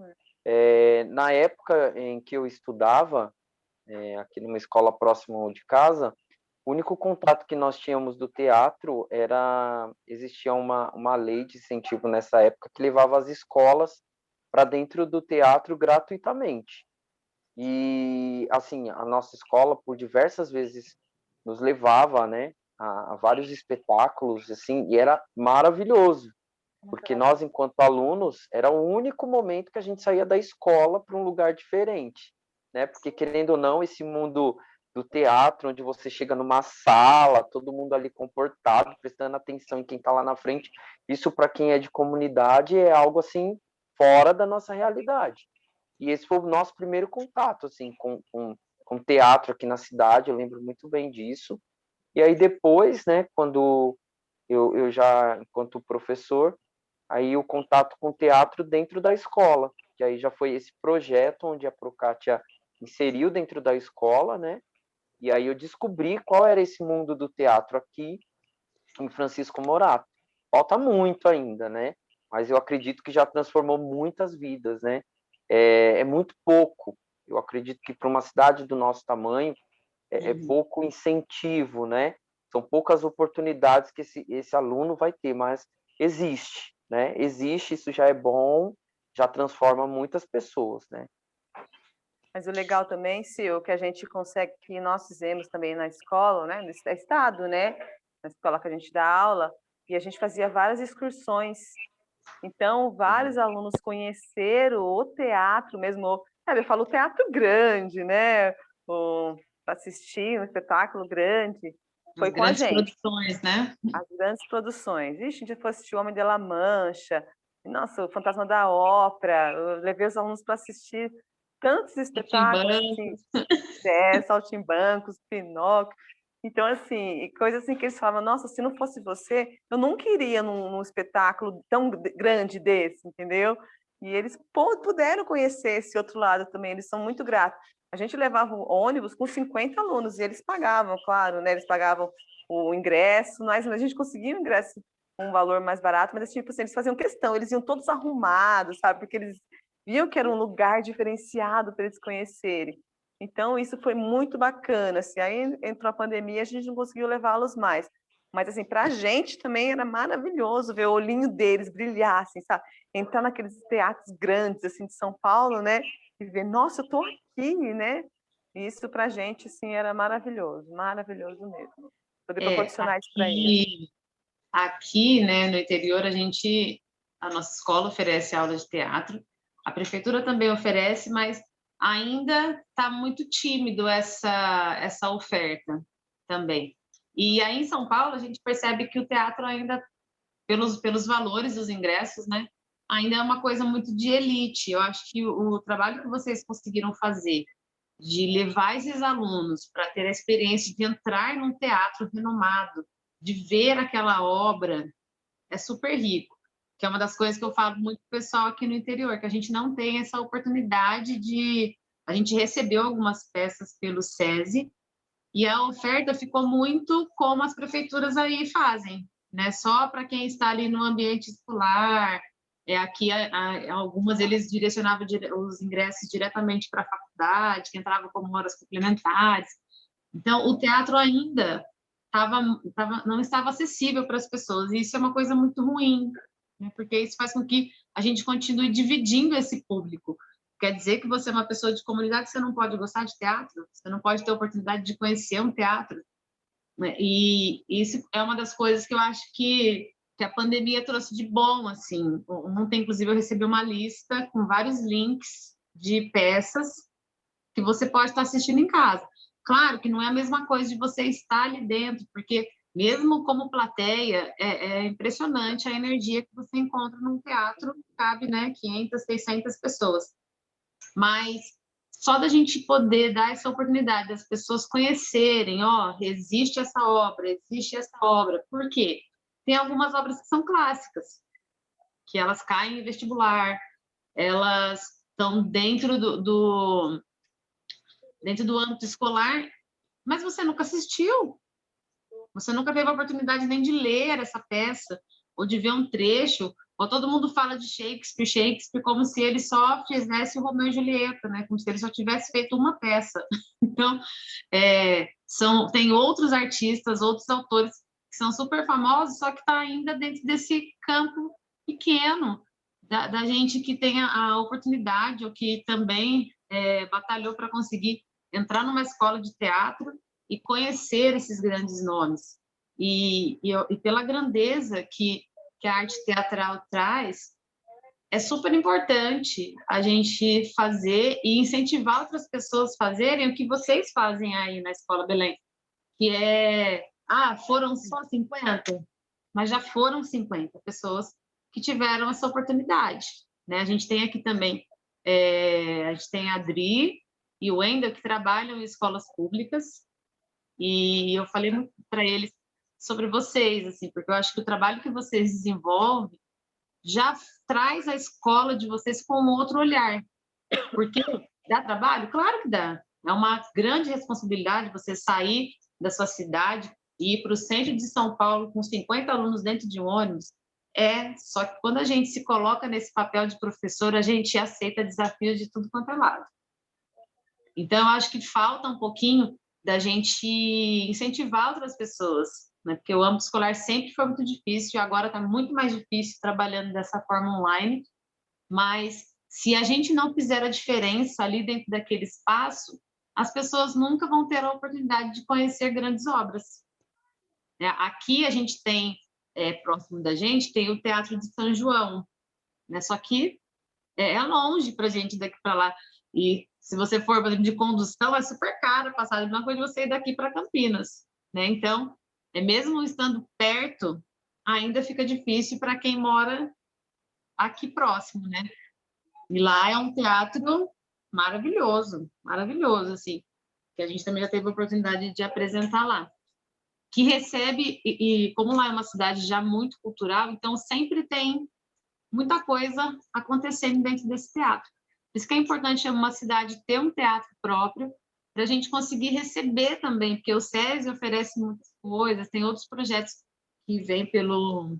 Na época em que eu estudava, aqui numa escola próxima de casa, o único contato que nós tínhamos do teatro existia uma lei de incentivo nessa época que levava as escolas para dentro do teatro gratuitamente. E, assim, a nossa escola, por diversas vezes, nos levava, né, a vários espetáculos, assim, e era maravilhoso, porque nós, enquanto alunos, era o único momento que a gente saía da escola para um lugar diferente, né, porque, querendo ou não, esse mundo do teatro, onde você chega numa sala, todo mundo ali comportado, prestando atenção em quem está lá na frente, isso, para quem é de comunidade, é algo, assim, fora da nossa realidade. E esse foi o nosso primeiro contato, assim, com teatro aqui na cidade, eu lembro muito bem disso. E aí depois, né, quando eu já, enquanto professor, aí o contato com teatro dentro da escola, que aí já foi esse projeto onde a Procatia inseriu dentro da escola, né, e aí eu descobri qual era esse mundo do teatro aqui em Francisco Morato. Falta muito ainda, né, mas eu acredito que já transformou muitas vidas, né, é muito pouco. Eu acredito que para uma cidade do nosso tamanho, é pouco incentivo, né? São poucas oportunidades que esse aluno vai ter, mas existe, né? Existe, isso já é bom, já transforma muitas pessoas, né? Mas o legal também, Sil, que a gente consegue, que nós fizemos também na escola, né, no estado, né, na escola que a gente dá aula, e a gente fazia várias excursões. Então, vários alunos conheceram o teatro mesmo, sabe, eu falo teatro grande, né, para assistir um espetáculo grande, foi com a gente. As grandes produções, né? As grandes produções. Ixi, a gente foi assistir O Homem de La Mancha, nossa, o Fantasma da Ópera, eu levei os alunos para assistir tantos espetáculos, assim, Saltimbancos, Pinóquio. Então, assim, coisas assim que eles falavam, nossa, se não fosse você, eu nunca iria num espetáculo tão grande desse, entendeu? E eles puderam conhecer esse outro lado também, eles são muito gratos. A gente levava o ônibus com 50 alunos e eles pagavam, claro, né? Eles pagavam o ingresso, mas a gente conseguia o ingresso com um valor mais barato, mas tipo assim, eles faziam questão, eles iam todos arrumados, sabe? Porque eles viam que era um lugar diferenciado para eles conhecerem. Então, isso foi muito bacana. Assim, aí entrou a pandemia, a gente não conseguiu levá-los mais. Mas, assim, para a gente também era maravilhoso ver o olhinho deles brilhar, assim, sabe? Entrar naqueles teatros grandes, assim, de São Paulo, né? E ver, nossa, eu tô aqui, né? E isso para a gente, assim, era maravilhoso, maravilhoso mesmo. Poder proporcionar isso para eles. Aqui, né, no interior, a nossa escola oferece aula de teatro, a prefeitura também oferece, mas ainda está muito tímido essa oferta também. E aí em São Paulo a gente percebe que o teatro ainda, pelos valores dos ingressos, né, ainda é uma coisa muito de elite. Eu acho que o trabalho que vocês conseguiram fazer de levar esses alunos para ter a experiência de entrar num teatro renomado, de ver aquela obra, é super rico, que é uma das coisas que eu falo muito para o pessoal aqui no interior, que a gente não tem essa oportunidade de... A gente recebeu algumas peças pelo SESI e a oferta ficou muito como as prefeituras aí fazem, né? Só para quem está ali no ambiente escolar. Aqui, algumas eles direcionavam os ingressos diretamente para a faculdade, que entrava como horas complementares. Então, o teatro ainda não estava acessível para as pessoas, e isso é uma coisa muito ruim, né? Porque isso faz com que a gente continue dividindo esse público. Quer dizer que você é uma pessoa de comunidade, você não pode gostar de teatro, você não pode ter a oportunidade de conhecer um teatro, né? E isso é uma das coisas que eu acho que a pandemia trouxe de bom, assim. Ontem, inclusive, eu recebi uma lista com vários links de peças que você pode estar assistindo em casa. Claro que não é a mesma coisa de você estar ali dentro, porque mesmo como plateia, é impressionante a energia que você encontra num teatro que cabe, né, 500, 600 pessoas. Mas só da gente poder dar essa oportunidade das pessoas conhecerem, ó, existe essa obra, existe essa obra. Por quê? Tem algumas obras que são clássicas, que elas caem em vestibular, elas estão dentro dentro do âmbito escolar, mas você nunca assistiu, você nunca teve a oportunidade nem de ler essa peça, ou de ver um trecho, ou todo mundo fala de Shakespeare, como se ele só fizesse o Romeu e Julieta, né? Como se ele só tivesse feito uma peça. Então, tem outros artistas, outros autores que são super famosos, só que está ainda dentro desse campo pequeno, da gente que tem a oportunidade, ou que também batalhou para conseguir entrar numa escola de teatro e conhecer esses grandes nomes. E pela grandeza que a arte teatral traz, é super importante a gente fazer e incentivar outras pessoas a fazerem o que vocês fazem aí na Escola Belém, que foram só 50, mas já foram 50 pessoas que tiveram essa oportunidade, né? A gente tem aqui também, a gente tem a Adri e o Wendel, que trabalham em escolas públicas, e eu falei muito para eles sobre vocês, assim, porque eu acho que o trabalho que vocês desenvolvem já traz a escola de vocês com um outro olhar. Porque dá trabalho? Claro que dá. É uma grande responsabilidade você sair da sua cidade e ir para o centro de São Paulo com 50 alunos dentro de um ônibus. Só que quando a gente se coloca nesse papel de professor, a gente aceita desafios de tudo quanto é lado. Então, eu acho que falta um pouquinho da gente incentivar outras pessoas, né? Porque o âmbito escolar sempre foi muito difícil, e agora está muito mais difícil trabalhando dessa forma online, mas se a gente não fizer a diferença ali dentro daquele espaço, as pessoas nunca vão ter a oportunidade de conhecer grandes obras. Aqui a gente tem, próximo da gente, tem o Teatro de São João, né? Só que é longe para a gente daqui para lá. E se você for, por exemplo, de condução, é super caro passar de uma coisa de você ir daqui para Campinas, né? Então, mesmo estando perto, ainda fica difícil para quem mora aqui próximo, né? E lá é um teatro maravilhoso, maravilhoso, assim, que a gente também já teve a oportunidade de apresentar lá. que recebe, e como lá é uma cidade já muito cultural, então sempre tem muita coisa acontecendo dentro desse teatro. Por isso que é importante uma cidade ter um teatro próprio, para a gente conseguir receber também, porque o SESI oferece muitas coisas, tem outros projetos que vêm pelo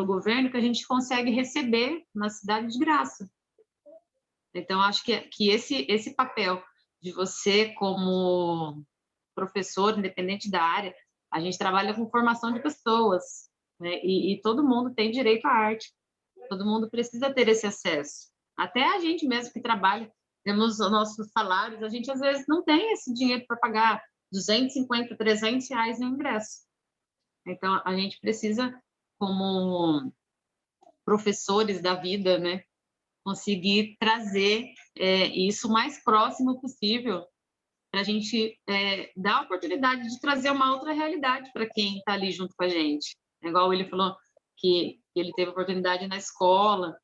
governo que a gente consegue receber na cidade de graça. Então, acho que esse papel de você, como professor, independente da área, a gente trabalha com formação de pessoas, né? E todo mundo tem direito à arte, todo mundo precisa ter esse acesso. Até a gente mesmo que trabalha, temos os nossos salários, a gente às vezes não tem esse dinheiro para pagar 250, 300 reais no ingresso. Então, a gente precisa, como professores da vida, né, conseguir trazer isso o mais próximo possível para a gente dar a oportunidade de trazer uma outra realidade para quem está ali junto com a gente. Igual ele falou que ele teve oportunidade na escola.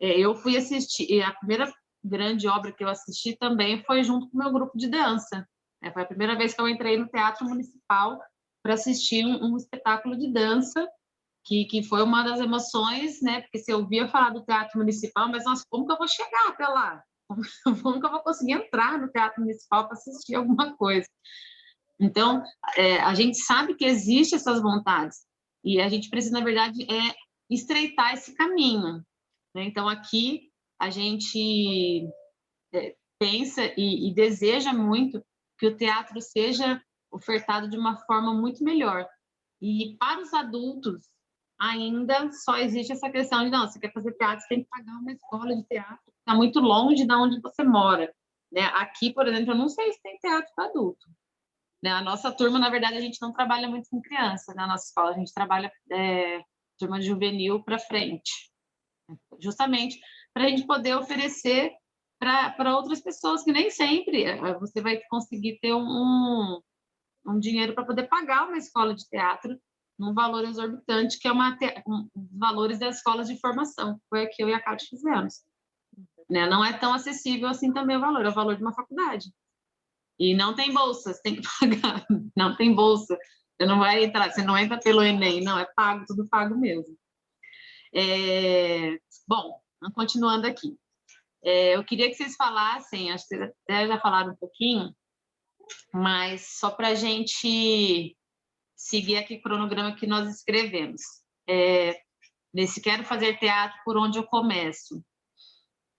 Eu fui assistir, a primeira grande obra que eu assisti também foi junto com o meu grupo de dança. Foi a primeira vez que eu entrei no Teatro Municipal para assistir um espetáculo de dança, que foi uma das emoções, né? Porque se eu ouvia falar do Teatro Municipal, mas nossa, como que eu vou chegar até lá? Como que eu vou conseguir entrar no Teatro Municipal para assistir alguma coisa? Então, a gente sabe que existem essas vontades e a gente precisa, na verdade, estreitar esse caminho, né? Então, aqui a gente pensa e deseja muito que o teatro seja ofertado de uma forma muito melhor. E para os adultos, ainda só existe essa questão de, não, você quer fazer teatro, você tem que pagar uma escola de teatro, está muito longe de onde você mora. Né? Aqui, por exemplo, eu não sei se tem teatro para adulto. Né? A nossa turma, na verdade, a gente não trabalha muito com criança, na nossa escola, a gente trabalha turma juvenil para frente, justamente para a gente poder oferecer para outras pessoas, que nem sempre você vai conseguir ter um dinheiro para poder pagar uma escola de teatro num valor exorbitante, que é um dos valores das escolas de formação, que foi a que eu e a Cátia fizemos. Né? Não é tão acessível assim também o valor, é o valor de uma faculdade. E não tem bolsa, você tem que pagar, não tem bolsa. Você não vai entrar, você não entra pelo Enem, não, é pago, tudo pago mesmo. Bom, continuando aqui. Eu queria que vocês falassem, acho que vocês até já falaram um pouquinho, mas só para a gente seguir aqui o cronograma que nós escrevemos. Nesse Quero Fazer Teatro, por onde eu começo?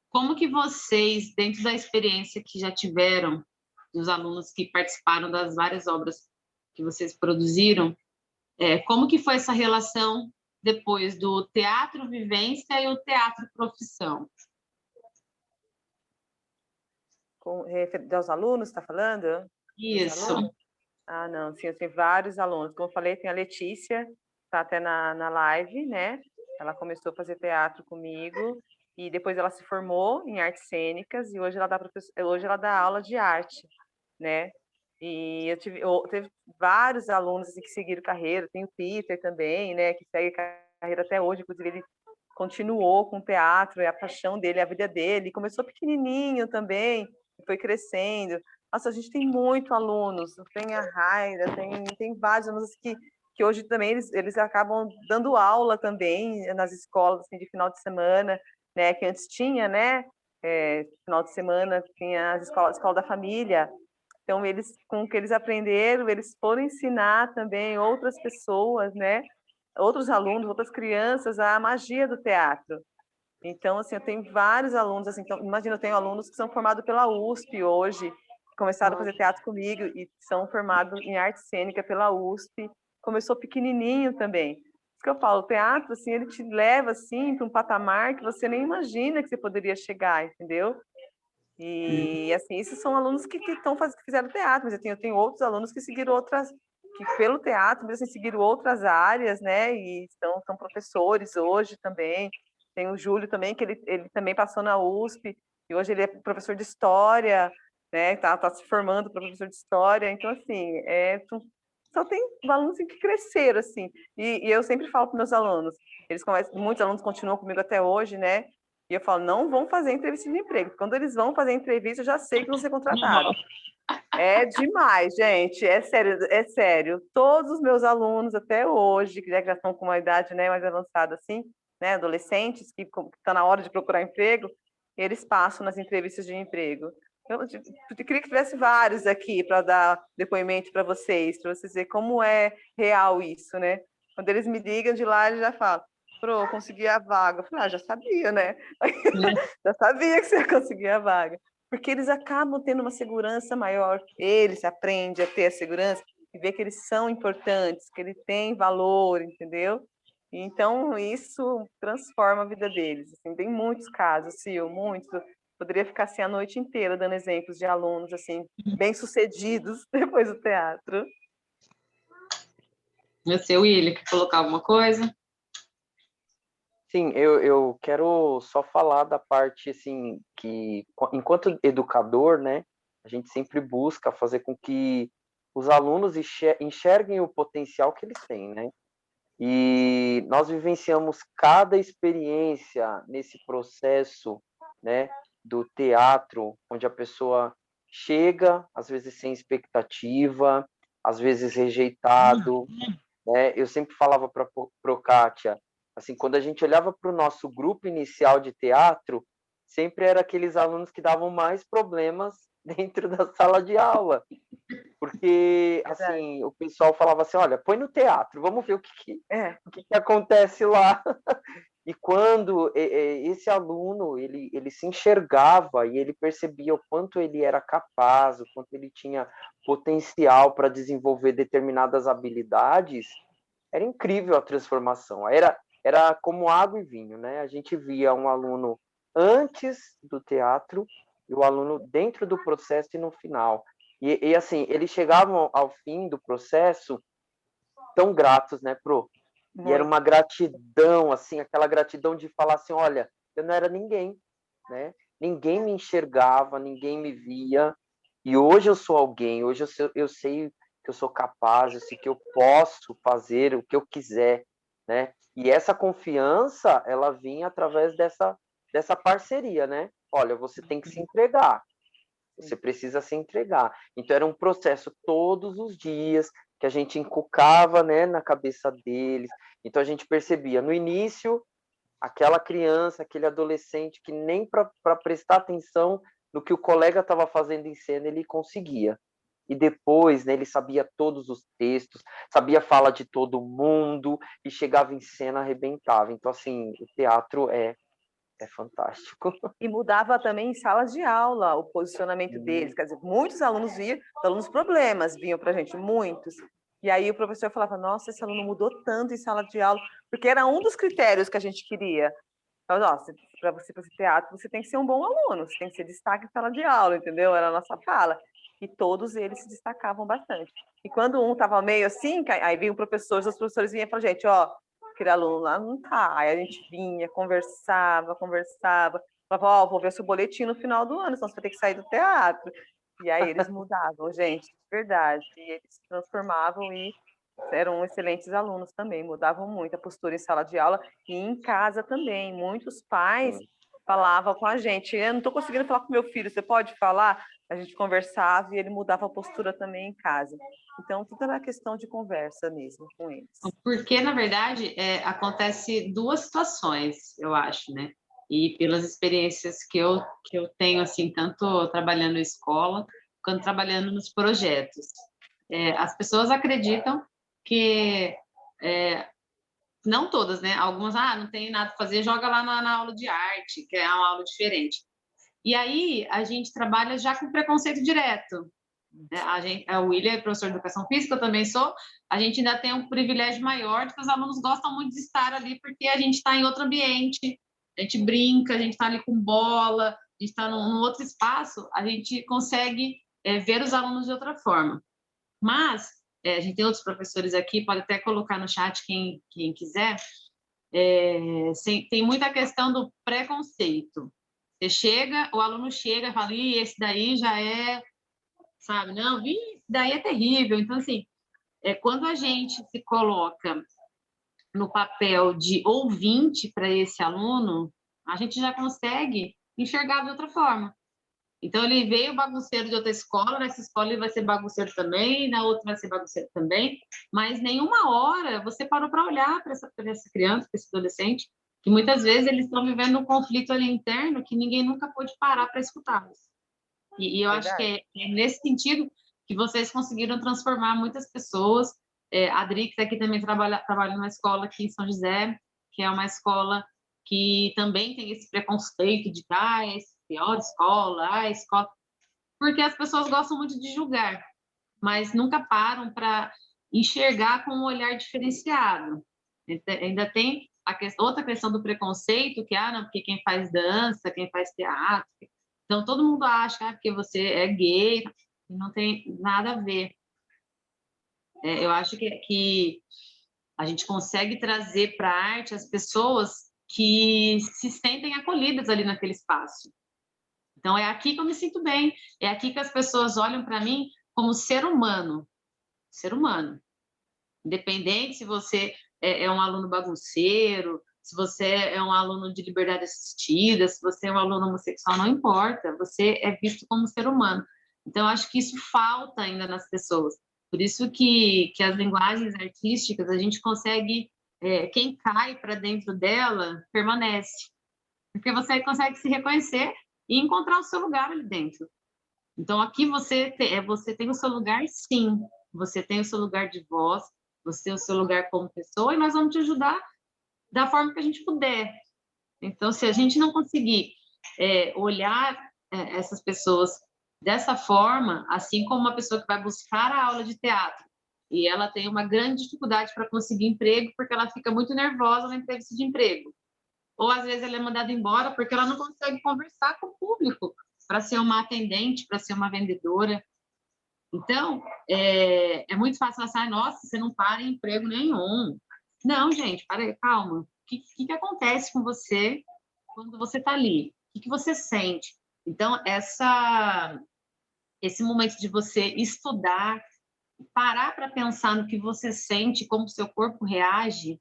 Como que vocês, dentro da experiência que já tiveram, dos alunos que participaram das várias obras que vocês produziram, como que foi essa relação depois do teatro vivência e o teatro profissão? Dos alunos, está falando? Isso. Ah, não, sim, eu tenho vários alunos. Como eu falei, tem a Letícia, está até na live, né? Ela começou a fazer teatro comigo e depois ela se formou em artes cênicas e hoje ela dá aula de arte, né? E teve vários alunos assim, que seguiram carreira, tem o Peter também, né? Que segue carreira até hoje, inclusive ele continuou com o teatro, é a paixão dele, é a vida dele. Começou pequenininho também, foi crescendo. Nossa, a gente tem muito alunos, tem a Raira, tem vários alunos que hoje também eles acabam dando aula também nas escolas assim, de final de semana, né? Que antes tinha, né? Final de semana tinha as escolas, escola da família. Então eles, com o que eles aprenderam, eles foram ensinar também outras pessoas, né? Outros alunos, outras crianças, a magia do teatro. Então, assim, eu tenho vários alunos, assim, então, imagina, eu tenho alunos que são formados pela USP hoje, que começaram a fazer teatro comigo e são formados em arte cênica pela USP. Começou pequenininho também. Isso que eu falo, o teatro, assim, ele te leva, assim, para um patamar que você nem imagina que você poderia chegar, entendeu? E, assim, esses são alunos que fizeram teatro, mas eu tenho outros alunos que seguiram outras, que pelo teatro, mesmo assim, seguiram outras áreas, né, e são professores hoje também. Tem o Júlio também, que ele também passou na USP, e hoje ele é professor de História, né, tá se formando para professor de História, então, assim, só tem alunos que cresceram, assim, e eu sempre falo para meus alunos, muitos alunos continuam comigo até hoje, né, E eu falo, não vão fazer entrevista de emprego. Quando eles vão fazer entrevista, eu já sei que vão ser Não contratados. vão. É demais, gente, é sério, é sério. Todos os meus alunos até hoje, que já estão com uma idade, né, mais avançada assim, né, adolescentes que estão na hora de procurar emprego, eles passam nas entrevistas de emprego. Eu queria que tivesse vários aqui para dar depoimento para vocês verem como é real isso, né? Quando eles me ligam de lá, eles já falam, Pro, consegui a vaga. Eu falei, já sabia, né? Já sabia que você ia conseguir a vaga. Porque eles acabam tendo uma segurança maior. Eles aprendem a ter a segurança e ver que eles são importantes, que eles têm valor, entendeu? Então, isso transforma a vida deles. Assim, tem muitos casos, Sil, muitos. Poderia ficar assim a noite inteira dando exemplos de alunos assim bem-sucedidos depois do teatro. Você, William, quer colocar alguma coisa? Sim, eu quero só falar da parte, assim, que enquanto educador, né, a gente sempre busca fazer com que os alunos enxerguem o potencial que eles têm, né? E nós vivenciamos cada experiência nesse processo, né, do teatro, onde a pessoa chega, às vezes sem expectativa, às vezes rejeitado, né? Eu sempre falava para Kátia, assim, quando a gente olhava para o nosso grupo inicial de teatro, sempre era aqueles alunos que davam mais problemas dentro da sala de aula, porque assim o pessoal falava assim, olha, põe no teatro, vamos ver o que acontece lá. E quando esse aluno ele se enxergava e ele percebia o quanto ele era capaz, o quanto ele tinha potencial para desenvolver determinadas habilidades, era incrível a transformação. Era como água e vinho, né? A gente via um aluno antes do teatro e o aluno dentro do processo e no final. E assim, eles chegavam ao fim do processo tão gratos, né, Pro? E era uma gratidão, assim, aquela gratidão de falar assim, olha, eu não era ninguém, né? Ninguém me enxergava, ninguém me via, e hoje eu sou alguém, hoje eu sei que eu sou capaz, eu sei que eu posso fazer o que eu quiser, né? E essa confiança, ela vinha através dessa parceria, né? Olha, você tem que se entregar, você precisa se entregar. Então era um processo todos os dias que a gente encucava, né, na cabeça deles. Então a gente percebia no início aquela criança, aquele adolescente que nem para prestar atenção no que o colega estava fazendo em cena ele conseguia. E depois, né, ele sabia todos os textos, sabia falar de todo mundo e chegava em cena arrebentava. Então assim, o teatro é fantástico. E mudava também em salas de aula o posicionamento deles. Quer dizer, muitos alunos vinham, alunos problemas vinham para a gente, muitos. E aí o professor falava, nossa, esse aluno mudou tanto em sala de aula, porque era um dos critérios que a gente queria. Para você fazer teatro, você tem que ser um bom aluno, você tem que ser destaque em sala de aula, entendeu? Era a nossa fala. E todos eles se destacavam bastante. E quando um estava meio assim, aí vinha o professor, os professores vinham e falavam, gente, ó, aquele aluno lá não tá. Aí a gente vinha, conversava, falava, ó, vou ver seu boletim no final do ano, senão você vai ter que sair do teatro. E aí eles mudavam, gente, de verdade. E eles se transformavam e eram excelentes alunos também, mudavam muito a postura em sala de aula e em casa também. Muitos pais falavam com a gente, eu não estou conseguindo falar com meu filho, você pode falar? A gente conversava e ele mudava a postura também em casa. Então, tudo era questão de conversa mesmo com eles. Porque, na verdade, acontece duas situações, eu acho, né? E pelas experiências que eu tenho, assim, tanto trabalhando em escola, quanto trabalhando nos projetos. As pessoas acreditam que... não todas, né? Algumas, não tem nada para fazer, joga lá na aula de arte, que é uma aula diferente. E aí, a gente trabalha já com preconceito direto. O William é professor de educação física, eu também sou. A gente ainda tem um privilégio maior de que os alunos gostam muito de estar ali, porque a gente está em outro ambiente, a gente brinca, a gente está ali com bola, a gente está num outro espaço, a gente consegue ver os alunos de outra forma. Mas, a gente tem outros professores aqui, pode até colocar no chat quem quiser, tem muita questão do preconceito. O aluno chega e fala, esse daí já é, sabe, não, esse daí é terrível. Então, assim, quando a gente se coloca no papel de ouvinte para esse aluno, a gente já consegue enxergar de outra forma. Então, ele veio bagunceiro de outra escola, nessa escola ele vai ser bagunceiro também, na outra vai ser bagunceiro também, mas nenhuma hora você parou para olhar para essa criança, para esse adolescente, que muitas vezes eles estão vivendo um conflito ali interno que ninguém nunca pôde parar para escutá-los. E eu acho que é nesse sentido que vocês conseguiram transformar muitas pessoas. A Drix aqui também trabalha numa escola aqui em São José, que é uma escola que também tem esse preconceito de pior escola, escola, porque as pessoas gostam muito de julgar, mas nunca param para enxergar com um olhar diferenciado. Ainda tem outra questão do preconceito, que, não, porque quem faz dança, quem faz teatro, então todo mundo acha, porque você é gay, não tem nada a ver. Eu acho que a gente consegue trazer para a arte as pessoas que se sentem acolhidas ali naquele espaço. Então, é aqui que eu me sinto bem, é aqui que as pessoas olham para mim como ser humano. Independente se você é um aluno bagunceiro, se você é um aluno de liberdade assistida, se você é um aluno homossexual, não importa, você é visto como ser humano. Então, acho que isso falta ainda nas pessoas. Por isso que as linguagens artísticas, a gente consegue, quem cai para dentro dela, permanece. Porque você consegue se reconhecer e encontrar o seu lugar ali dentro. Então, aqui você tem o seu lugar, sim. Você tem o seu lugar de voz, você tem o seu lugar como pessoa, e nós vamos te ajudar da forma que a gente puder. Então, se a gente não conseguir olhar essas pessoas dessa forma, assim como uma pessoa que vai buscar a aula de teatro, e ela tem uma grande dificuldade para conseguir emprego, porque ela fica muito nervosa na entrevista de emprego. Ou, às vezes, ela é mandada embora porque ela não consegue conversar com o público para ser uma atendente, para ser uma vendedora. Então, é muito fácil falar, nossa, você não para em emprego nenhum. Não, gente, para aí, calma. O que acontece com você quando você está ali? O que você sente? Então, esse momento de você estudar, parar para pensar no que você sente, como o seu corpo reage,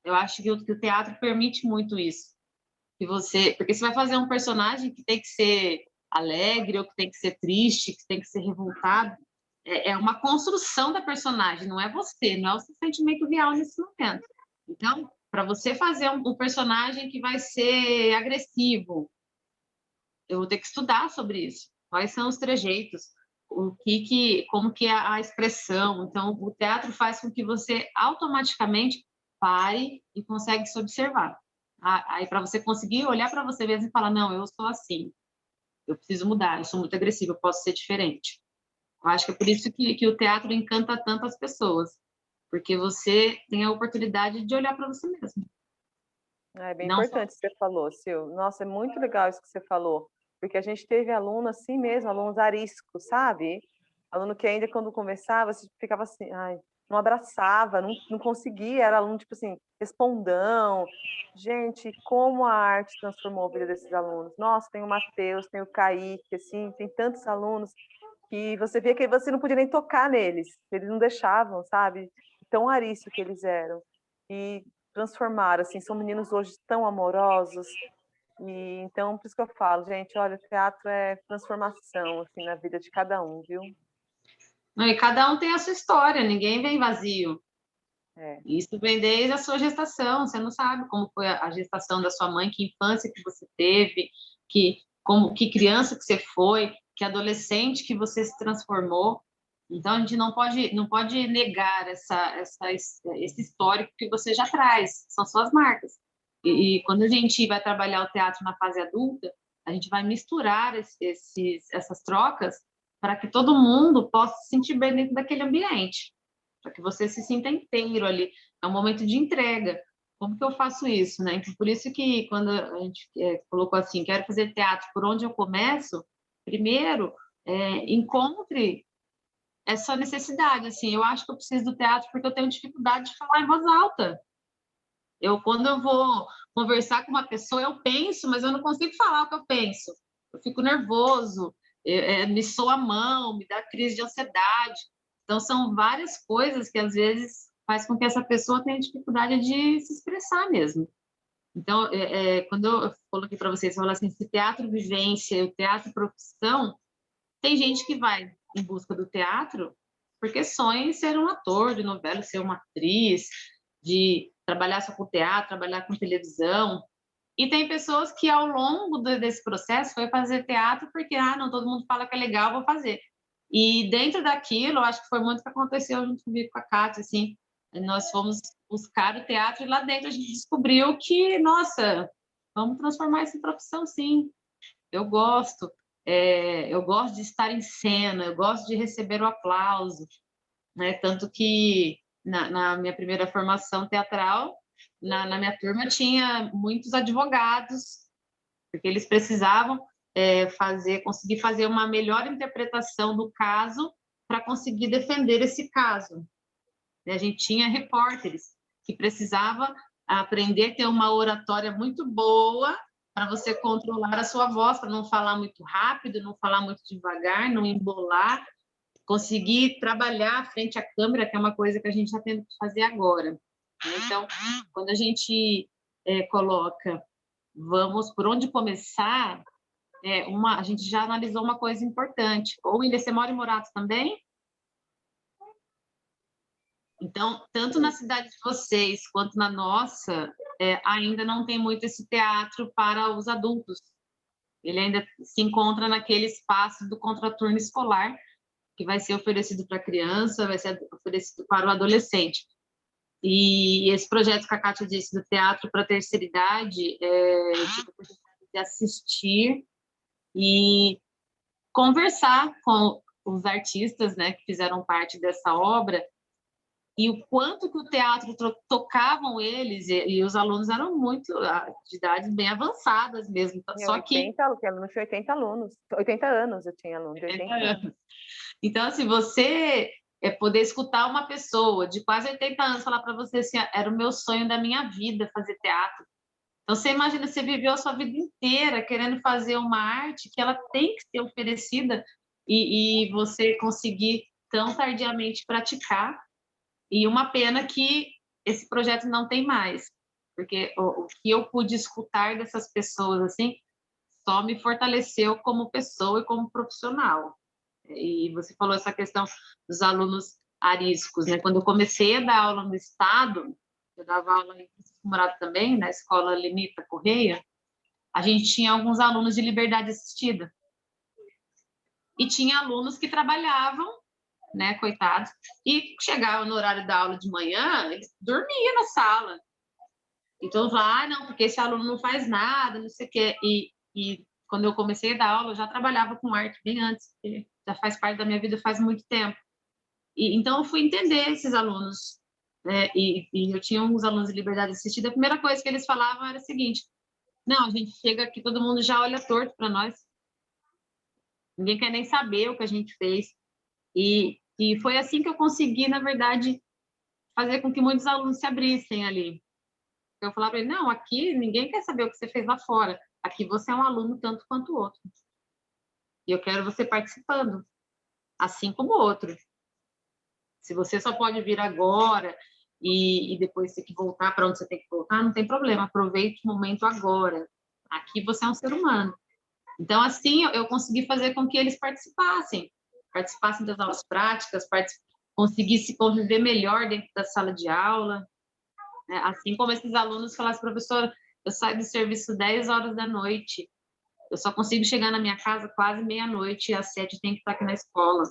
eu acho que o teatro permite muito isso. Porque você vai fazer um personagem que tem que ser alegre, ou que tem que ser triste, que tem que ser revoltado. É uma construção da personagem, não é você, não é o seu sentimento real nesse momento. Então, para você fazer um personagem que vai ser agressivo, eu vou ter que estudar sobre isso. Quais são os trejeitos? Como que é a expressão? Então, o teatro faz com que você automaticamente pare e consegue se observar. Aí, para você conseguir olhar para você mesmo e falar, não, eu sou assim, eu preciso mudar, eu sou muito agressiva, eu posso ser diferente. Eu acho que é por isso que o teatro encanta tanto as pessoas, porque você tem a oportunidade de olhar para você mesmo. É bem importante o que você falou, Sil. Nossa, é muito legal isso que você falou, porque a gente teve aluno assim mesmo, alunos ariscos, sabe? Aluno que ainda quando conversava, você ficava assim, ai, não abraçava, não conseguia, era aluno tipo assim, respondão. Gente, como a arte transformou a vida desses alunos. Nossa, tem o Matheus, tem o Kaique, assim, tem tantos alunos que você via que você não podia nem tocar neles, eles não deixavam, sabe? Tão arisco que eles eram. E transformaram, assim, são meninos hoje tão amorosos, e então, por isso que eu falo, gente, olha, o teatro é transformação, assim, na vida de cada um, viu? Não, e cada um tem a sua história, ninguém vem vazio. É. Isso vem desde a sua gestação, você não sabe como foi a gestação da sua mãe, que infância que você teve, que criança que você foi, que adolescente que você se transformou. Então, a gente não pode negar esse histórico que você já traz, são suas marcas. E quando a gente vai trabalhar o teatro na fase adulta, a gente vai misturar essas trocas para que todo mundo possa se sentir bem dentro daquele ambiente, para que você se sinta inteiro ali. É um momento de entrega. Como que eu faço isso, né? Então, por isso que quando a gente colocou assim, quero fazer teatro, por onde eu começo? Primeiro, encontre essa necessidade, assim, eu acho que eu preciso do teatro porque eu tenho dificuldade de falar em voz alta. Quando eu vou conversar com uma pessoa, eu penso, mas eu não consigo falar o que eu penso. Eu fico nervoso, me soa a mão, me dá crise de ansiedade. Então, são várias coisas que, às vezes, faz com que essa pessoa tenha dificuldade de se expressar mesmo. Então, quando eu coloquei para vocês, falar assim, se teatro vivência e o teatro profissão, tem gente que vai em busca do teatro porque sonha em ser um ator de novela, ser uma atriz, de trabalhar só com teatro, trabalhar com televisão. E tem pessoas que, ao longo desse processo, foi fazer teatro porque, não, todo mundo fala que é legal, vou fazer. E dentro daquilo, acho que foi muito o que aconteceu junto comigo com a Kátia, assim, nós fomos buscar o teatro e lá dentro a gente descobriu que, nossa, vamos transformar isso em profissão, sim. Eu gosto, eu gosto de estar em cena, eu gosto de receber o aplauso, né? Tanto que na minha primeira formação teatral, na minha turma tinha muitos advogados, porque eles precisavam conseguir fazer uma melhor interpretação do caso para conseguir defender esse caso. A gente tinha repórteres que precisava aprender a ter uma oratória muito boa para você controlar a sua voz, para não falar muito rápido, não falar muito devagar, não embolar, conseguir trabalhar frente à câmera, que é uma coisa que a gente está tendo que fazer agora. Então, quando a gente coloca, vamos por onde começar, a gente já analisou uma coisa importante. Ou ainda você mora em Morato também? Então, tanto na cidade de vocês quanto na nossa, ainda não tem muito esse teatro para os adultos. Ele ainda se encontra naquele espaço do contraturno escolar, que vai ser oferecido para a criança, vai ser oferecido para o adolescente. E esse projeto que a Kátia disse do teatro para a terceira idade, de assistir e conversar com os artistas, né, que fizeram parte dessa obra, e o quanto que o teatro tocavam eles, e os alunos eram muito de idades bem avançadas mesmo. Só que 80 alunos, 80 anos eu tinha aluno de 80 anos. Então, assim, você poder escutar uma pessoa de quase 80 anos falar para você assim, era o meu sonho da minha vida fazer teatro. Então, você imagina, você viveu a sua vida inteira querendo fazer uma arte que ela tem que ser oferecida e você conseguir tão tardiamente praticar. E uma pena que esse projeto não tem mais, porque o que eu pude escutar dessas pessoas assim só me fortaleceu como pessoa e como profissional. E você falou essa questão dos alunos ariscos, né? Quando eu comecei a dar aula no estado, eu dava aula em Francisco Morato também, na escola Lenita Correia, a gente tinha alguns alunos de liberdade assistida. E tinha alunos que trabalhavam, né, coitados, e chegavam no horário da aula de manhã, eles dormiam na sala. Então, não, porque esse aluno não faz nada, não sei o quê. E quando eu comecei a dar aula, eu já trabalhava com arte bem antes, porque já faz parte da minha vida faz muito tempo. Então, eu fui entender esses alunos, né? E eu tinha uns alunos de liberdade assistida, a primeira coisa que eles falavam era a seguinte: não, a gente chega aqui, todo mundo já olha torto para nós. Ninguém quer nem saber o que a gente fez. E foi assim que eu consegui, na verdade, fazer com que muitos alunos se abrissem ali. Eu falava para ele, não, aqui ninguém quer saber o que você fez lá fora. Aqui você é um aluno tanto quanto o outro. E eu quero você participando, assim como o outro. Se você só pode vir agora e depois ter que voltar para onde você tem que voltar, não tem problema. Aproveite o momento agora. Aqui você é um ser humano. Então, assim, eu consegui fazer com que eles participassem das aulas práticas, conseguissem conviver melhor dentro da sala de aula. Assim como esses alunos falassem, professor, eu saio do serviço 10 horas da noite, eu só consigo chegar na minha casa quase meia-noite, e às 7 tem que estar aqui na escola.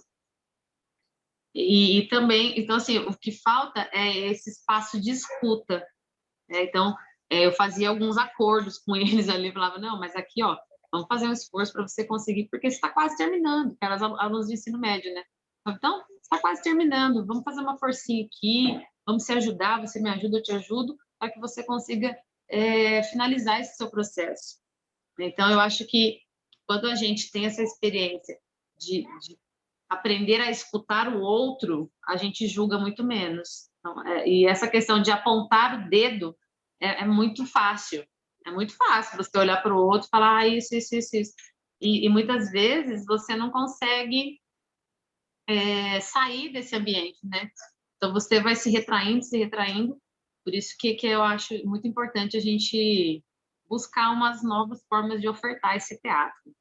E também, então, assim, o que falta é esse espaço de escuta. Então, eu fazia alguns acordos com eles ali, falava, não, mas aqui, ó, vamos fazer um esforço para você conseguir, porque você está quase terminando, que eram os alunos de ensino médio, né? Então, você está quase terminando, vamos fazer uma forcinha aqui, vamos se ajudar, você me ajuda, eu te ajudo, para que você consiga finalizar esse seu processo. Então, eu acho que quando a gente tem essa experiência de aprender a escutar o outro, a gente julga muito menos. Então, e essa questão de apontar o dedo é muito fácil. É muito fácil você olhar para o outro e falar isso. E muitas vezes você não consegue sair desse ambiente, né? Então você vai se retraindo, Por isso que eu acho muito importante a gente buscar umas novas formas de ofertar esse teatro.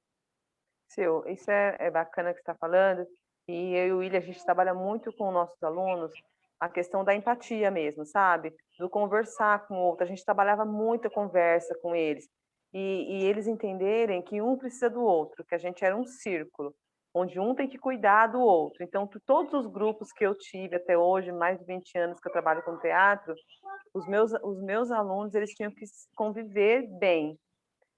Sil, isso é bacana que você está falando, e eu e o William, a gente trabalha muito com nossos alunos a questão da empatia mesmo, sabe? Do conversar com o outro, a gente trabalhava muito a conversa com eles, e eles entenderem que um precisa do outro, que a gente era um círculo, onde um tem que cuidar do outro. Então, todos os grupos que eu tive até hoje, mais de 20 anos que eu trabalho com teatro, os meus alunos, eles tinham que conviver bem.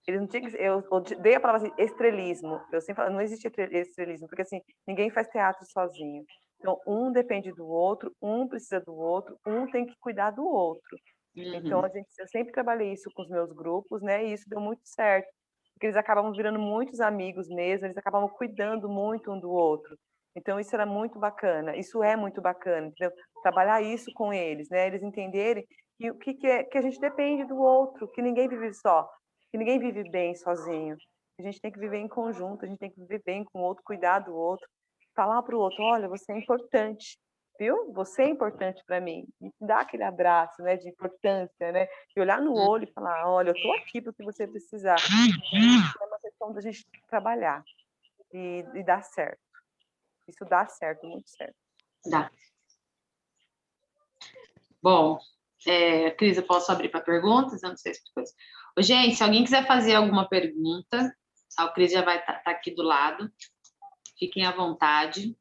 Eles não tinham que, eu odeio a palavra assim, estrelismo. Eu sempre falo, não existe estrelismo, porque assim, ninguém faz teatro sozinho. Então, um depende do outro, um precisa do outro, um tem que cuidar do outro. Então, eu sempre trabalhei isso com os meus grupos, né? E isso deu muito certo, porque eles acabavam virando muitos amigos mesmo, eles acabavam cuidando muito um do outro. Então, isso era muito bacana, isso é muito bacana, entendeu? Trabalhar isso com eles, né? Eles entenderem que o que é que a gente depende do outro, que ninguém vive só, que ninguém vive bem sozinho. A gente tem que viver em conjunto, a gente tem que viver bem com o outro, cuidar do outro, falar para o outro, olha, você é importante, viu? Você é importante para mim. E dar aquele abraço, né, de importância, né? E olhar no olho e falar, olha, eu estou aqui para o que você precisar. Isso é uma questão da gente trabalhar e dar certo. Isso dá certo, muito certo. Dá. Bom, Cris, eu posso abrir para perguntas? Eu não sei se depois. Gente, se alguém quiser fazer alguma pergunta, a Cris já vai estar aqui do lado. Fiquem à vontade.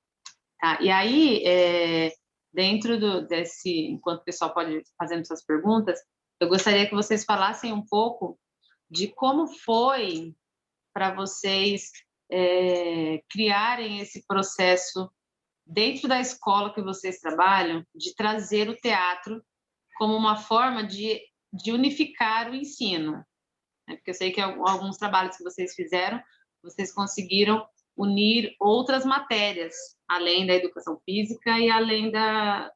Tá? E aí, dentro desse, enquanto o pessoal pode ir fazendo suas perguntas, eu gostaria que vocês falassem um pouco de como foi para vocês criarem esse processo dentro da escola que vocês trabalham, de trazer o teatro como uma forma de unificar o ensino. Porque eu sei que alguns trabalhos que vocês fizeram, vocês conseguiram unir outras matérias, além da educação física e além da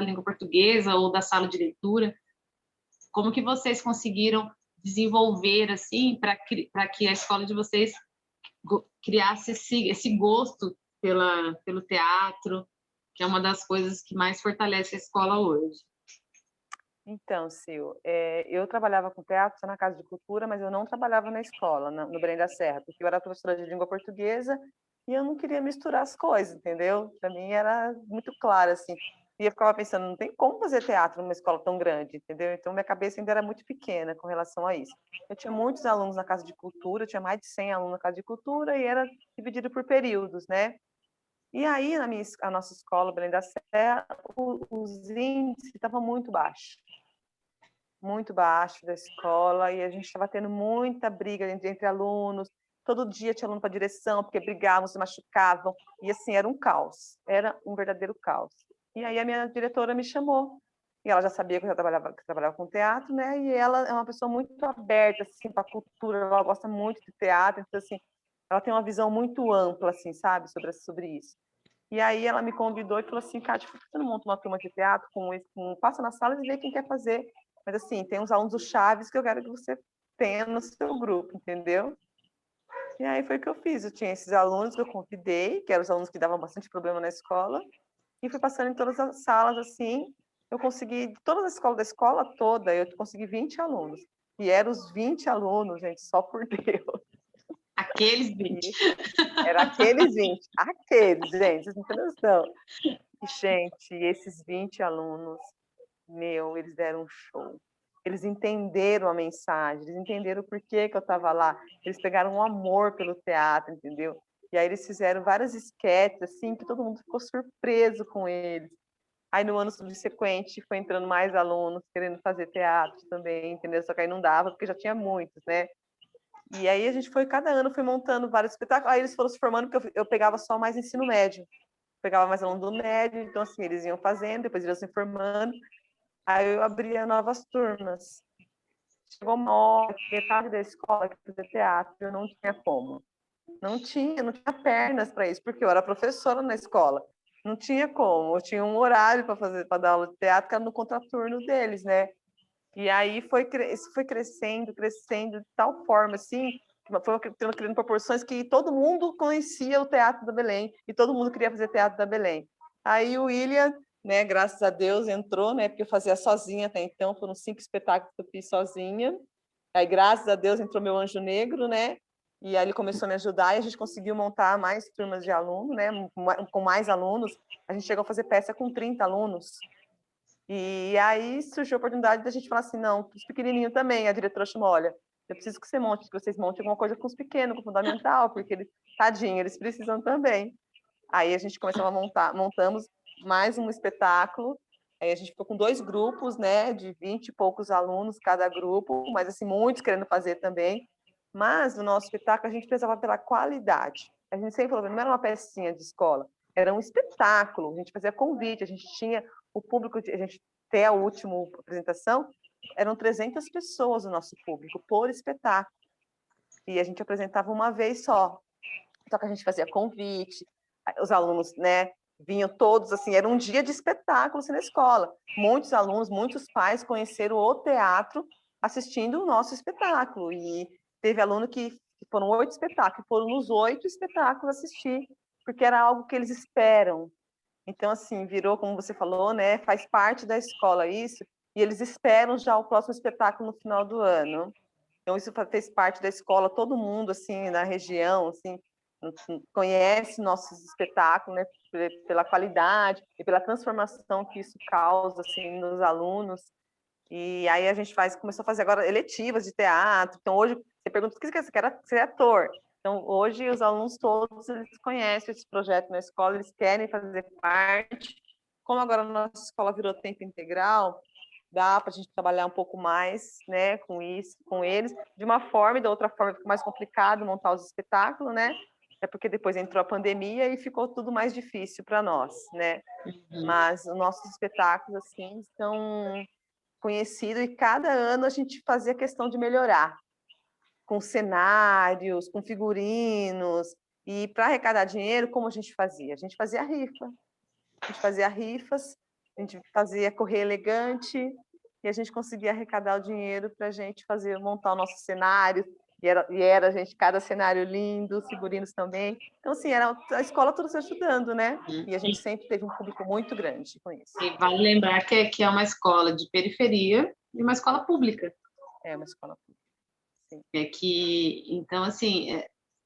língua portuguesa ou da sala de leitura. Como que vocês conseguiram desenvolver, assim, para que a escola de vocês criasse esse gosto pelo teatro, que é uma das coisas que mais fortalece a escola hoje? Então, Sil, eu trabalhava com teatro na Casa de Cultura, mas eu não trabalhava na escola, no Belém da Serra, porque eu era professora de língua portuguesa e eu não queria misturar as coisas, entendeu? Para mim era muito claro, assim. E eu ficava pensando, não tem como fazer teatro numa escola tão grande, entendeu? Então, minha cabeça ainda era muito pequena com relação a isso. Eu tinha muitos alunos na Casa de Cultura, eu tinha mais de 100 alunos na Casa de Cultura e era dividido por períodos, né? E aí, a nossa escola, Belém da Serra, os índices estavam muito baixo da escola, e a gente estava tendo muita briga entre alunos, todo dia tinha aluno para a direção, porque brigavam, se machucavam, e assim, era um caos, era um verdadeiro caos. E aí a minha diretora me chamou, e ela já sabia que eu trabalhava com teatro, né, e ela é uma pessoa muito aberta, assim, para a cultura, ela gosta muito de teatro, então, assim, ela tem uma visão muito ampla, assim, sabe, sobre isso. E aí ela me convidou e falou assim, Kátia, por que você não monta uma turma de teatro passa nas salas e vê quem quer fazer? Mas assim, tem uns alunos do Chaves que eu quero que você tenha no seu grupo, entendeu? E aí foi o que eu fiz. Eu tinha esses alunos que eu convidei, que eram os alunos que davam bastante problema na escola, e fui passando em todas as salas, assim, eu consegui, de todas as escolas da escola toda, eu consegui 20 alunos. E eram os 20 alunos, gente, só por Deus. Aqueles 20. Era aqueles 20. Aqueles, gente, vocês não têm noção. E, gente, esses 20 alunos, eles deram um show. Eles entenderam a mensagem, eles entenderam o porquê que eu estava lá. Eles pegaram um amor pelo teatro, entendeu? E aí eles fizeram várias esquetes, assim, que todo mundo ficou surpreso com eles. Aí no ano subsequente foi entrando mais alunos querendo fazer teatro também, entendeu? Só que aí não dava, porque já tinha muitos, né? E aí a gente cada ano foi montando vários espetáculos. Aí eles foram se formando, porque eu pegava só mais ensino médio. Pegava mais aluno do médio, então assim, eles iam fazendo, depois eles iam se formando. Aí eu abria novas turmas. Chegou uma hora que metade da escola que fazia teatro, eu não tinha como. Não tinha pernas para isso, porque eu era professora na escola. Não tinha como. Eu tinha um horário para dar aula de teatro, que era no contraturno deles, né? E aí isso foi crescendo de tal forma, assim, foi criando proporções que todo mundo conhecia o Teatro da Belém, e todo mundo queria fazer Teatro da Belém. Aí o William né? Graças a Deus entrou, né? Porque eu fazia sozinha até então, foram 5 espetáculos que eu fiz sozinha. Aí, graças a Deus, entrou meu anjo negro, né? E aí ele começou a me ajudar e a gente conseguiu montar mais turmas de aluno, né? Com mais alunos. A gente chegou a fazer peça com 30 alunos. E aí surgiu a oportunidade da gente falar assim, não, os pequenininhos também. A diretora chamou, olha, eu preciso que vocês montem alguma coisa com os pequenos, com o fundamental, porque eles, tadinho, eles precisam também. Aí a gente começou a montamos mais um espetáculo. Aí a gente ficou com 2 grupos, né, de 20 e poucos alunos cada grupo, mas assim, muitos querendo fazer também. Mas no nosso espetáculo a gente prezava pela qualidade. A gente sempre falou, não era uma pecinha de escola, era um espetáculo. A gente fazia convite, a gente tinha o público, a gente até a última apresentação, eram 300 pessoas o nosso público por espetáculo. E a gente apresentava uma vez só. Só que a gente fazia convite, os alunos, né, vinham todos, assim, era um dia de espetáculo assim, na escola. Muitos alunos, muitos pais conheceram o teatro assistindo o nosso espetáculo. E teve aluno que foram 8 espetáculos, foram nos 8 espetáculos assistir, porque era algo que eles esperam. Então, assim, virou, como você falou, né, faz parte da escola isso, e eles esperam já o próximo espetáculo no final do ano. Então, isso fez parte da escola, todo mundo, assim, na região, assim, conhece nossos espetáculos, né, pela qualidade e pela transformação que isso causa, assim, nos alunos. E aí a gente começou a fazer agora eletivas de teatro. Então, hoje, você pergunta o que você quer, você quer ser ator. Então, hoje, os alunos todos, eles conhecem esse projeto na escola, eles querem fazer parte. Como agora a nossa escola virou tempo integral, dá para a gente trabalhar um pouco mais, né, com isso, com eles, de uma forma e da outra forma fica mais complicado montar os espetáculos, né? É porque depois entrou a pandemia e ficou tudo mais difícil para nós, né? Mas os nossos espetáculos, assim, são conhecidos e cada ano a gente fazia questão de melhorar, com cenários, com figurinos, e para arrecadar dinheiro, como a gente fazia? A gente fazia rifa, a gente fazia rifas, a gente fazia correr elegante, e a gente conseguia arrecadar o dinheiro para a gente montar o nosso cenário, e era gente, cada cenário lindo, os figurinos também. Então, assim, era a escola toda se ajudando, né? E a gente sempre teve um público muito grande com isso. E vale lembrar que é uma escola de periferia e uma escola pública. É uma escola pública. Sim. Então, assim,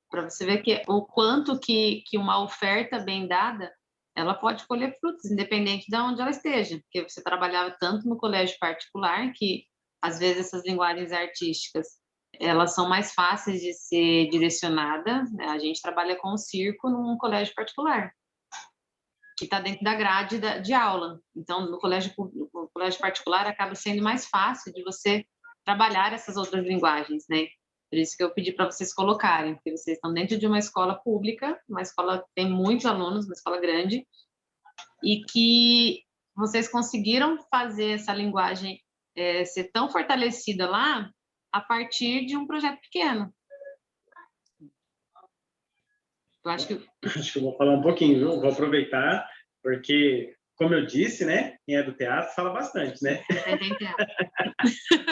para você ver o quanto que uma oferta bem dada, ela pode colher frutos, independente de onde ela esteja, porque você trabalhava tanto no colégio particular que, às vezes, essas linguagens artísticas, elas são mais fáceis de ser direcionadas, né? A gente trabalha com o circo num colégio particular, que está dentro da grade de aula. Então, no colégio particular, acaba sendo mais fácil de você trabalhar essas outras linguagens, né? Por isso que eu pedi para vocês colocarem, porque vocês estão dentro de uma escola pública, uma escola que tem muitos alunos, uma escola grande, e que vocês conseguiram fazer essa linguagem ser tão fortalecida lá a partir de um projeto pequeno. Eu acho que eu vou falar um pouquinho, viu? Vou aproveitar, porque, como eu disse, né? Quem é do teatro fala bastante, né?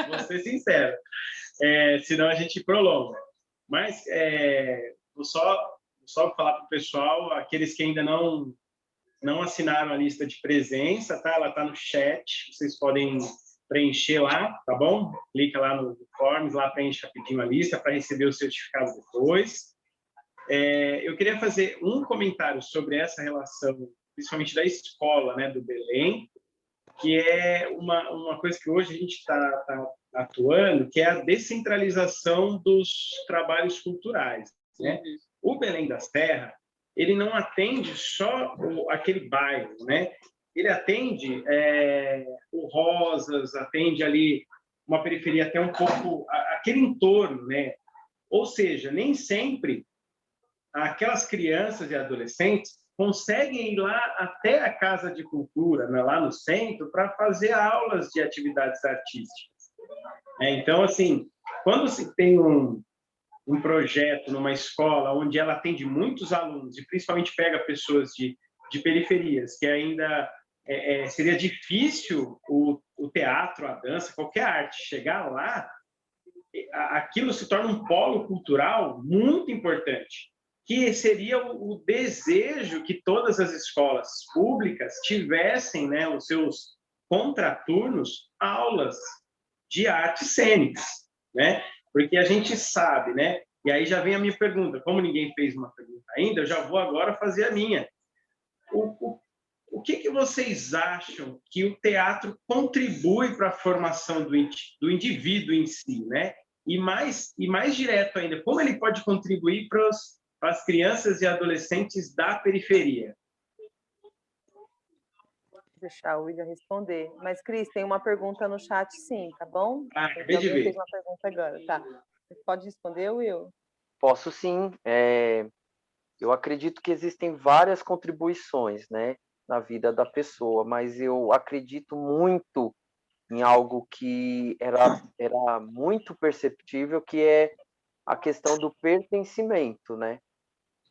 Vou ser sincero. Senão a gente prolonga. Mas vou só falar para o pessoal, aqueles que ainda não assinaram a lista de presença, tá? Ela está no chat, vocês podem preencher lá, tá bom? Clica lá no Forms, lá preenche rapidinho a lista para receber o certificado depois. Eu queria fazer um comentário sobre essa relação, principalmente da escola, né, do Belém, que é uma coisa que hoje a gente está atuando, que é a descentralização dos trabalhos culturais, né? O Belém das Terras, ele não atende só aquele bairro, né? Ele atende o Rosas, atende ali uma periferia até um pouco, aquele entorno, né? Ou seja, nem sempre aquelas crianças e adolescentes conseguem ir lá até a Casa de Cultura, né, lá no centro, para fazer aulas de atividades artísticas. Então, assim, quando se tem um projeto numa escola onde ela atende muitos alunos, e principalmente pega pessoas de periferias, que ainda seria difícil o teatro, a dança, qualquer arte, chegar lá, aquilo se torna um polo cultural muito importante. que seria o desejo que todas as escolas públicas tivessem, né, os seus contraturnos, aulas de artes cênicas, né? Porque a gente sabe, né? E aí já vem a minha pergunta. Como ninguém fez uma pergunta ainda, eu já vou agora fazer a minha. O que vocês acham que o teatro contribui para a formação do indivíduo em si, né? E mais direto ainda, como ele pode contribuir para as crianças e adolescentes da periferia? Vou deixar o William responder. Mas, Cris, tem uma pergunta no chat, sim, tá bom? Acabei de Alguém ver. fez uma pergunta agora, tá? Você pode responder, Will? Posso sim. Eu acredito que existem várias contribuições, né, na vida da pessoa, mas eu acredito muito em algo que era muito perceptível, que é a questão do pertencimento, né?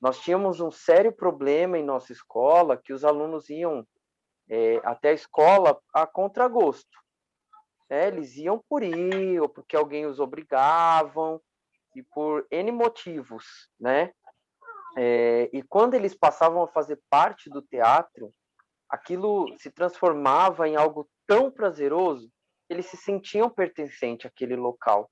Nós tínhamos um sério problema em nossa escola, que os alunos iam até a escola a contragosto, né? Eles iam por ir, ou porque alguém os obrigavam, e por N motivos, né? E quando eles passavam a fazer parte do teatro, aquilo se transformava em algo tão prazeroso, eles se sentiam pertencentes àquele local.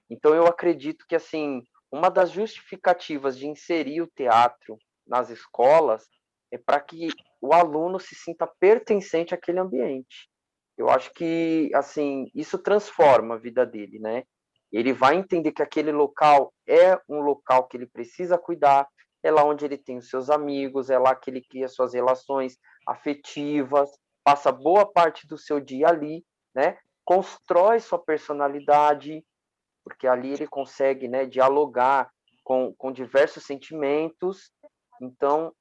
Então eu acredito que, assim, uma das justificativas de inserir o teatro nas escolas é para que o aluno se sinta pertencente àquele ambiente. Eu acho que, assim, isso transforma a vida dele, né? Ele vai entender que aquele local é um local que ele precisa cuidar, é lá onde ele tem os seus amigos, é lá que ele cria suas relações afetivas, passa boa parte do seu dia ali, né? Constrói sua personalidade, porque ali ele consegue, né, dialogar com diversos sentimentos. Então,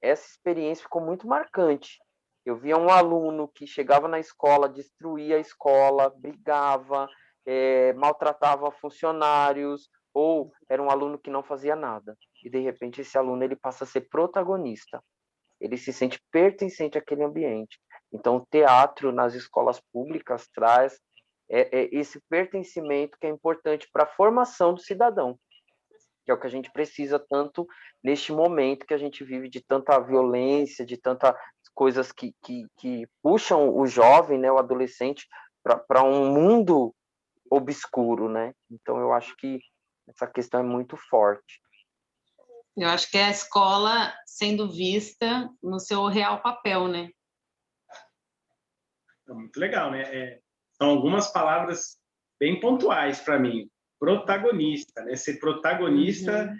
essa experiência ficou muito marcante. Eu via um aluno que chegava na escola, destruía a escola, brigava, maltratava funcionários, ou era um aluno que não fazia nada. E, de repente, esse aluno ele passa a ser protagonista. Ele se sente pertencente àquele ambiente. Então, o teatro nas escolas públicas traz esse pertencimento que é importante para a formação do cidadão, que é o que a gente precisa tanto neste momento que a gente vive de tanta violência, de tantas coisas que puxam o jovem, né, o adolescente, para um mundo obscuro, né? Então, eu acho que essa questão é muito forte. Eu acho que é a escola sendo vista no seu real papel, né? É muito legal, né? São algumas palavras bem pontuais para mim. Protagonista, né? Ser protagonista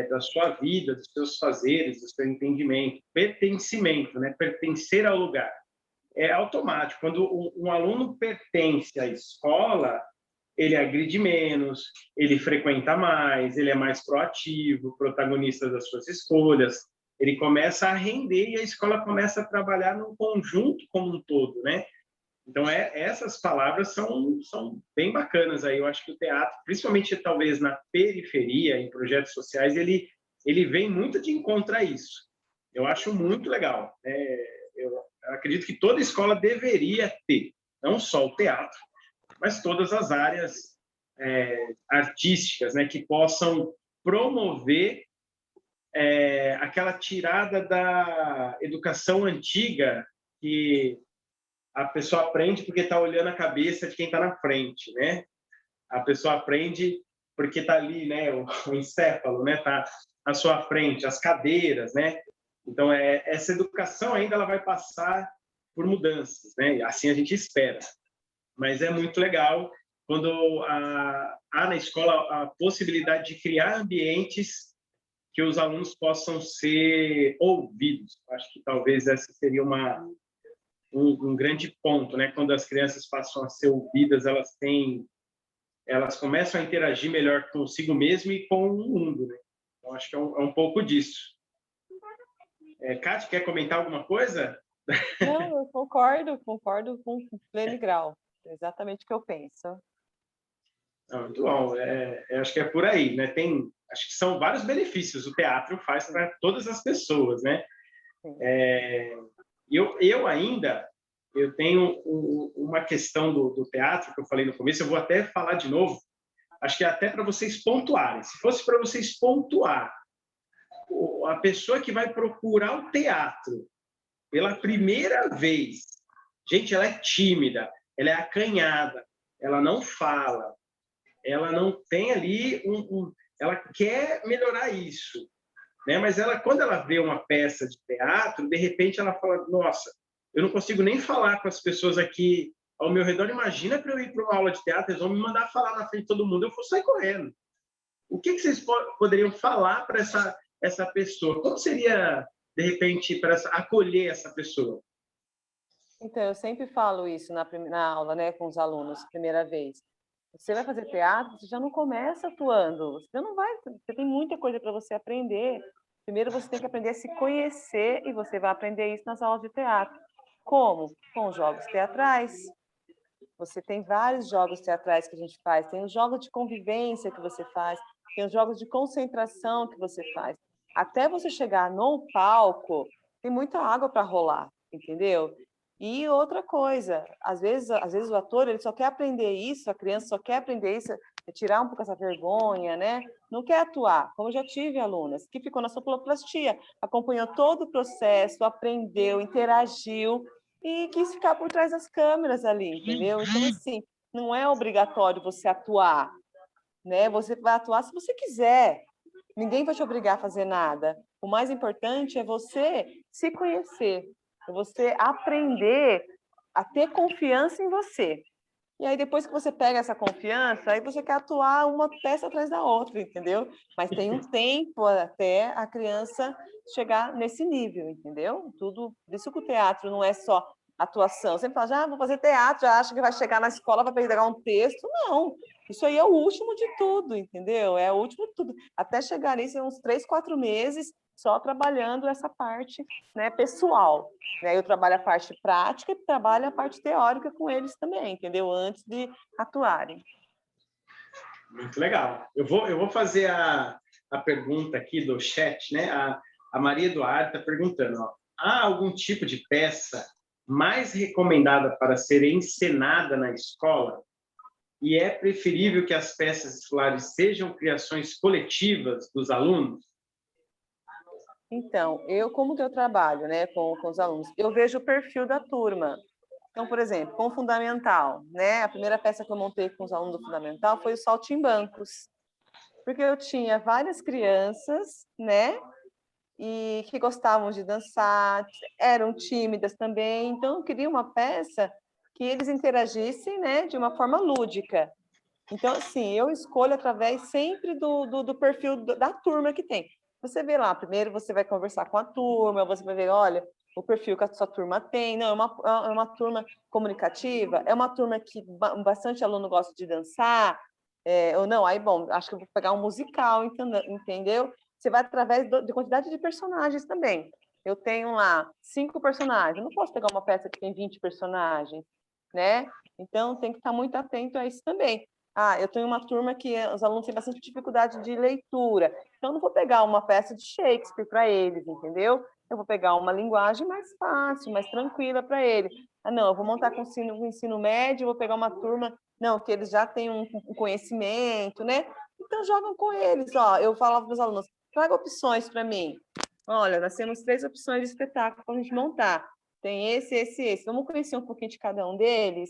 da sua vida, dos seus fazeres, do seu entendimento. Pertencimento, né? Pertencer ao lugar. É automático. Quando um aluno pertence à escola, ele agride menos, ele frequenta mais, ele é mais proativo, protagonista das suas escolhas, ele começa a render e a escola começa a trabalhar num conjunto como um todo, né? Então, essas palavras são bem bacanas aí. Eu acho que o teatro, principalmente talvez na periferia, em projetos sociais, ele vem muito de encontro a isso. Eu acho muito legal. Eu acredito que toda escola deveria ter, não só o teatro, mas todas as áreas artísticas, né, que possam promover aquela tirada da educação antiga que a pessoa aprende porque está olhando a cabeça de quem está na frente, né? A pessoa aprende porque está ali, né? O encéfalo, né? Está à sua frente, as cadeiras, né? Então, essa educação ainda ela vai passar por mudanças, né? Assim a gente espera. Mas é muito legal quando há na escola a possibilidade de criar ambientes que os alunos possam ser ouvidos. Acho que talvez essa seria um grande ponto, né? Quando as crianças passam a ser ouvidas, elas começam a interagir melhor consigo mesmo e com o mundo, né? Então, acho que é um pouco disso. Kátia, quer comentar alguma coisa? Não, eu concordo com pleno grau. É exatamente o que eu penso. Muito bom. Acho que é por aí, né? Acho que são vários benefícios o teatro faz para todas as pessoas, né? Eu tenho uma questão do teatro que eu falei no começo, eu vou até falar de novo, acho que é até para vocês pontuarem. Se fosse para vocês pontuar a pessoa que vai procurar o teatro pela primeira vez, gente, ela é tímida, ela é acanhada, ela não fala, ela não tem ali ela quer melhorar isso, né? Mas quando ela vê uma peça de teatro, de repente ela fala, nossa, eu não consigo nem falar com as pessoas aqui ao meu redor, imagina para eu ir para uma aula de teatro, eles vão me mandar falar na frente de todo mundo, eu vou sair correndo. O que vocês poderiam falar para essa pessoa? Como seria, de repente, para acolher essa pessoa? Então, eu sempre falo isso na aula, né, com os alunos, primeira vez. Você vai fazer teatro, você já não começa atuando, você não vai, você tem muita coisa para você aprender. Primeiro você tem que aprender a se conhecer e você vai aprender isso nas aulas de teatro. Como? Com jogos teatrais. Você tem vários jogos teatrais que a gente faz, tem os jogos de convivência que você faz, tem os jogos de concentração que você faz. Até você chegar no palco, tem muita água para rolar, entendeu? E outra coisa, às vezes o ator ele só quer aprender isso, a criança só quer aprender isso, tirar um pouco essa vergonha, né? Não quer atuar. Como eu já tive alunas que ficou na sonoplastia, acompanhou todo o processo, aprendeu, interagiu e quis ficar por trás das câmeras ali, entendeu? Então, assim, não é obrigatório você atuar, né? Você vai atuar se você quiser. Ninguém vai te obrigar a fazer nada. O mais importante é você se conhecer, é você aprender a ter confiança em você. E aí, depois que você pega essa confiança, aí você quer atuar uma peça atrás da outra, entendeu? Mas tem um tempo até a criança chegar nesse nível, entendeu? Tudo, por isso que o teatro não é só atuação. Você fala, já vou fazer teatro, já acha que vai chegar na escola, vai pegar um texto. Não, isso aí é o último de tudo, entendeu? É o último de tudo. Até chegar nisso, é uns 3, 4 meses só trabalhando essa parte, né, pessoal. Né? Eu trabalho a parte prática e trabalho a parte teórica com eles também, entendeu? Antes de atuarem. Muito legal. Eu vou fazer a pergunta aqui do chat, né? A Maria Eduarda está perguntando, ó, há algum tipo de peça mais recomendada para ser encenada na escola? E é preferível que as peças escolares sejam criações coletivas dos alunos? Então, como que eu trabalho, né, com os alunos? Eu vejo o perfil da turma. Então, por exemplo, com o Fundamental, né? A primeira peça que eu montei com os alunos do Fundamental foi o Saltimbancos. Porque eu tinha várias crianças, né? E que gostavam de dançar, eram tímidas também. Então, eu queria uma peça que eles interagissem, né, de uma forma lúdica. Então, assim, eu escolho através sempre do perfil da turma que tem. Você vê lá, primeiro você vai conversar com a turma, você vai ver, olha, o perfil que a sua turma tem. Não, é uma turma comunicativa, é uma turma que bastante aluno gosta de dançar, ou não, aí, bom, acho que eu vou pegar um musical, entendeu? Você vai através de quantidade de personagens também. Eu tenho lá 5 personagens, eu não posso pegar uma peça que tem 20 personagens, né? Então, tem que estar muito atento a isso também. Eu tenho uma turma que os alunos têm bastante dificuldade de leitura, então eu não vou pegar uma peça de Shakespeare para eles, entendeu? Eu vou pegar uma linguagem mais fácil, mais tranquila para eles. Não, eu vou montar com o ensino médio, vou pegar uma turma, não, que eles já têm um conhecimento, né? Então, jogam com eles, ó. Eu falava para os alunos, traga opções para mim. Olha, nós temos 3 opções de espetáculo para a gente montar. Tem esse. Vamos conhecer um pouquinho de cada um deles?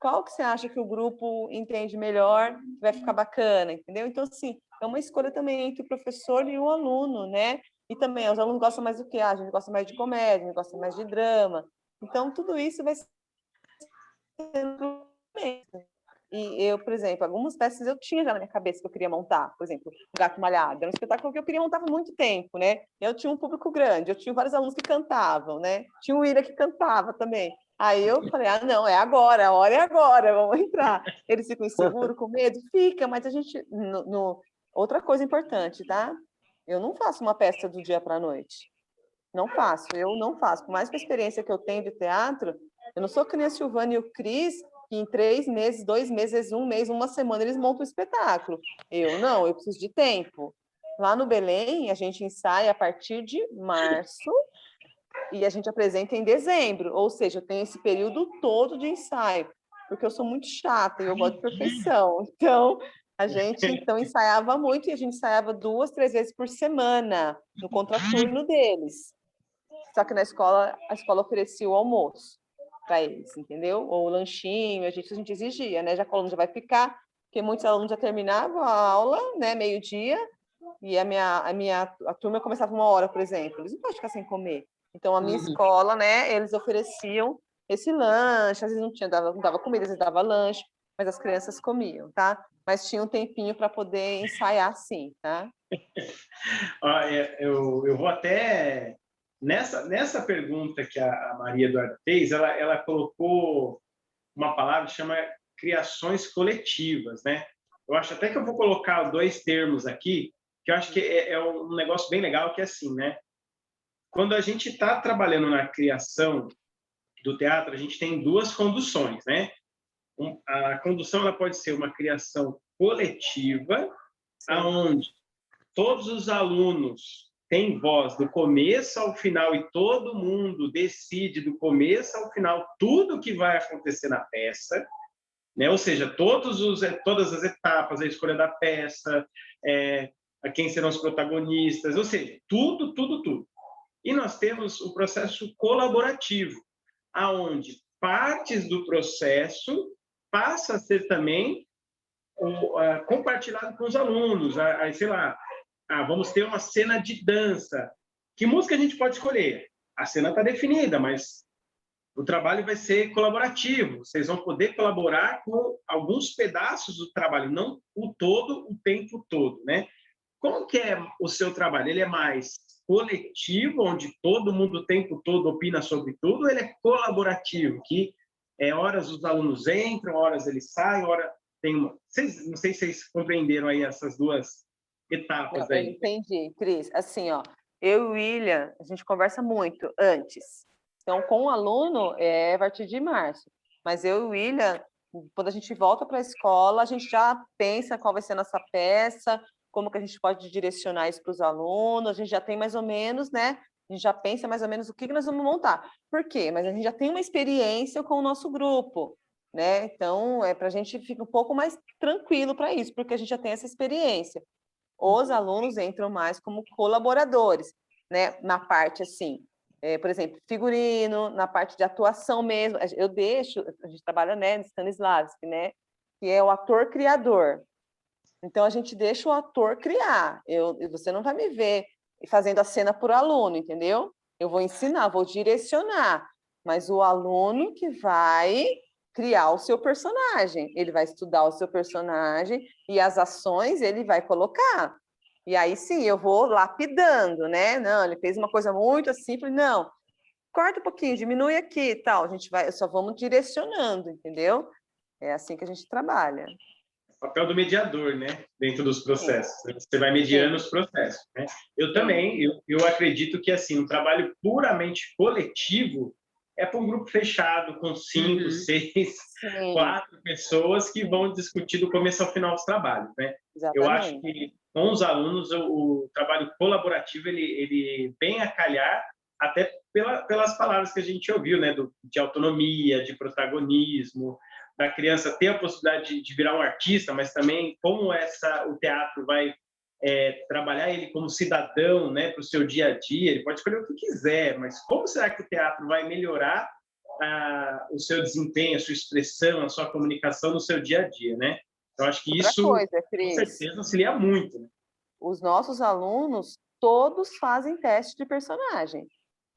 Qual que você acha que o grupo entende melhor, que vai ficar bacana, entendeu? Então, assim, é uma escolha também entre o professor e o aluno, né? E também, os alunos gostam mais do que? A gente gosta mais de comédia, a gente gosta mais de drama. Então, tudo isso vai ser... E eu, por exemplo, algumas peças eu tinha já na minha cabeça que eu queria montar. Por exemplo, o Gato Malhado. Era um espetáculo que eu queria montar há muito tempo, né? Eu tinha um público grande, eu tinha vários alunos que cantavam, né? Tinha o Ira que cantava também. Aí eu falei, não, é agora, a hora é agora, vamos entrar. Eles ficam inseguros, com medo? Fica, mas a gente... Outra coisa importante, tá? Eu não faço uma peça do dia para a noite. Não faço, eu não faço. Por mais que a experiência que eu tenho de teatro, eu não sou que nem a Silvana e o Cris, que em 3 meses, 2 meses, 1 mês, 1 semana, eles montam um espetáculo. Eu não, eu preciso de tempo. Lá no Belém, a gente ensaia a partir de março e a gente apresenta em dezembro, ou seja, eu tenho esse período todo de ensaio, porque eu sou muito chata e eu gosto de perfeição. Então, A gente, então, ensaiava muito, e a gente ensaiava 2, 3 vezes por semana, no contraturno deles. Só que na escola, a escola oferecia o almoço para eles, entendeu? Ou o lanchinho, a gente exigia, né? Já que o aluno já vai ficar, porque muitos alunos já terminavam a aula, né, meio-dia, e a turma começava 1 hora, por exemplo. Eles não podem ficar sem comer. Então, a minha escola, né, eles ofereciam esse lanche, às vezes não dava comida, às vezes dava lanche, mas as crianças comiam, tá? Mas tinha um tempinho para poder ensaiar, sim, tá? Eu vou até... Nessa pergunta que a Maria Eduarda fez, ela colocou uma palavra que chama criações coletivas, né? Eu acho até que eu vou colocar 2 termos aqui, que eu acho que é um negócio bem legal, que é assim, né? Quando a gente está trabalhando na criação do teatro, a gente tem 2 conduções, né? A condução ela pode ser uma criação coletiva, aonde todos os alunos têm voz do começo ao final e todo mundo decide do começo ao final tudo que vai acontecer na peça, né? Ou seja, todas as etapas, a escolha da peça, a quem serão os protagonistas, ou seja, tudo, tudo, tudo. E nós temos o processo colaborativo, aonde partes do processo passa a ser também compartilhado com os alunos. Sei lá, vamos ter uma cena de dança. Que música a gente pode escolher? A cena está definida, mas o trabalho vai ser colaborativo. Vocês vão poder colaborar com alguns pedaços do trabalho, não o todo, o tempo todo, né? Como que é o seu trabalho? Ele é mais coletivo, onde todo mundo o tempo todo opina sobre tudo, ou ele é colaborativo, que horas os alunos entram, horas eles saem, hora tem uma... não sei se vocês compreenderam aí essas 2 etapas aí. Eu entendi, Cris. Assim, ó, eu e o William, a gente conversa muito antes. Então, com o aluno, é a partir de março. Mas eu e o William, quando a gente volta para a escola, a gente já pensa qual vai ser a nossa peça, como que a gente pode direcionar isso para os alunos, a gente já tem mais ou menos, né? A gente já pensa mais ou menos o que nós vamos montar. Por quê? Mas a gente já tem uma experiência com o nosso grupo, né? Então, para a gente fica um pouco mais tranquilo para isso, porque a gente já tem essa experiência. Os alunos entram mais como colaboradores, né? Na parte, assim, por exemplo, figurino, na parte de atuação mesmo. Eu deixo, a gente trabalha, né, no Stanislavski, né? Que é o ator-criador. Então, a gente deixa o ator criar. Você não vai me ver fazendo a cena por aluno, entendeu? Eu vou ensinar, vou direcionar, mas o aluno que vai criar o seu personagem, ele vai estudar o seu personagem e as ações ele vai colocar. E aí sim, eu vou lapidando, né? Não, ele fez uma coisa muito simples, não. Corta um pouquinho, diminui aqui e tal. A gente vai, só vamos direcionando, entendeu? É assim que a gente trabalha. O papel do mediador, né? Dentro dos processos. Sim. Você vai mediando os processos, né? Eu também, eu acredito que, assim, um trabalho puramente coletivo é para um grupo fechado, com 5, 6, 4 pessoas que vão discutir do começo ao final dos trabalhos, né? Exatamente. Eu acho que, com os alunos, o trabalho colaborativo, ele vem a calhar até pelas palavras que a gente ouviu, né? De autonomia, de protagonismo, da criança ter a possibilidade de virar um artista, mas também como o teatro vai trabalhar ele como cidadão, né, para o seu dia a dia. Ele pode escolher o que quiser, mas como será que o teatro vai melhorar o seu desempenho, a sua expressão, a sua comunicação no seu dia a dia, né? Eu acho que isso, com certeza, auxilia muito. Né? Os nossos alunos, todos fazem teste de personagem.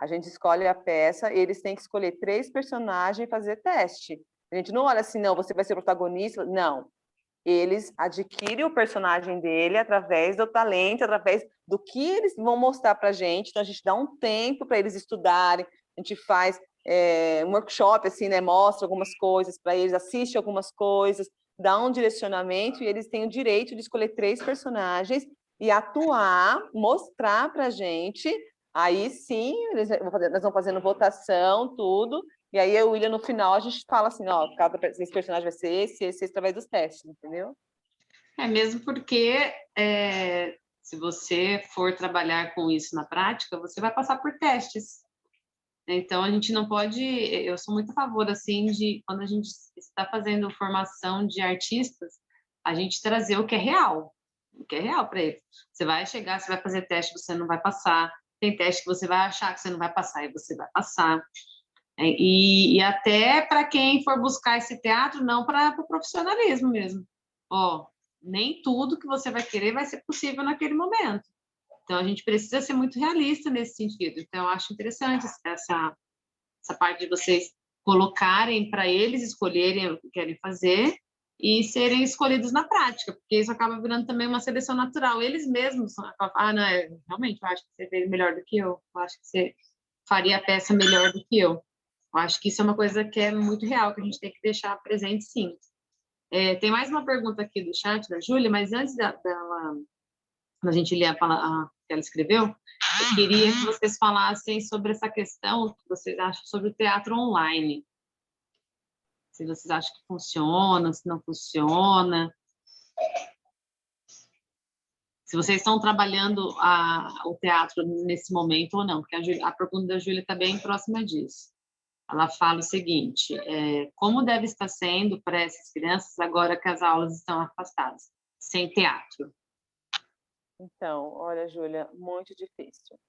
A gente escolhe a peça, eles têm que escolher 3 personagens e fazer teste. A gente não olha assim, não, você vai ser protagonista. Não. Eles adquirem o personagem dele através do talento, através do que eles vão mostrar para a gente. Então, a gente dá um tempo para eles estudarem. A gente faz um workshop, assim, né? Mostra algumas coisas para eles, assiste algumas coisas, dá um direcionamento e eles têm o direito de escolher 3 personagens e atuar, mostrar para a gente. Aí, sim, nós vamos fazendo votação, tudo. E aí, eu e o William, no final, a gente fala assim, ó, esse personagem vai ser esse, através dos testes, entendeu? Mesmo porque se você for trabalhar com isso na prática, você vai passar por testes. Então, a gente não pode... Eu sou muito a favor, assim, de quando a gente está fazendo formação de artistas, a gente trazer o que é real para eles. Você vai chegar, você vai fazer teste, você não vai passar. Tem teste que você vai achar que você não vai passar e você vai passar. E até para quem for buscar esse teatro, não para o profissionalismo mesmo. Ó, nem tudo que você vai querer vai ser possível naquele momento. Então, a gente precisa ser muito realista nesse sentido. Então, eu acho interessante essa parte de vocês colocarem para eles escolherem o que querem fazer e serem escolhidos na prática, porque isso acaba virando também uma seleção natural. Eles mesmos falam, não, realmente, eu acho que você fez melhor do que eu acho que você faria a peça melhor do que eu. Eu acho que isso é uma coisa que é muito real, que a gente tem que deixar presente, sim. Tem mais uma pergunta aqui do chat, da Júlia, mas antes da gente ler a que ela escreveu, eu queria que vocês falassem sobre essa questão, o que vocês acham sobre o teatro online. Se vocês acham que funciona, se não funciona. Se vocês estão trabalhando o teatro nesse momento ou não, porque a pergunta da Júlia está bem próxima disso. Ela fala o seguinte, como deve estar sendo para essas crianças agora que as aulas estão afastadas, sem teatro? Então, olha, Júlia, muito difícil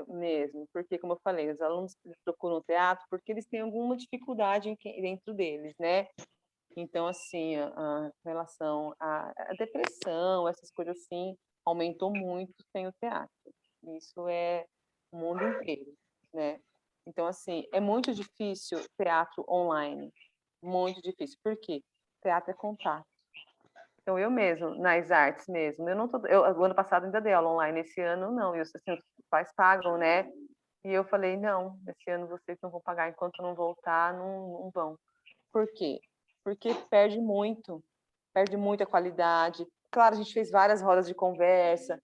mesmo, porque, como eu falei, os alunos procuram teatro porque eles têm alguma dificuldade dentro deles, né? Então, assim, a relação à depressão, essas coisas assim, aumentou muito sem o teatro. Isso é o mundo inteiro, né? Então, assim, é muito difícil teatro online, muito difícil. Por quê? Teatro é contato. Então, eu mesmo, nas artes mesmo, o ano passado ainda dei aula online, esse ano não, e assim, os pais pagam, né? E eu falei, não, esse ano vocês não vão pagar, enquanto não voltar, não vão. Por quê? Porque perde muito a qualidade. Claro, a gente fez várias rodas de conversa,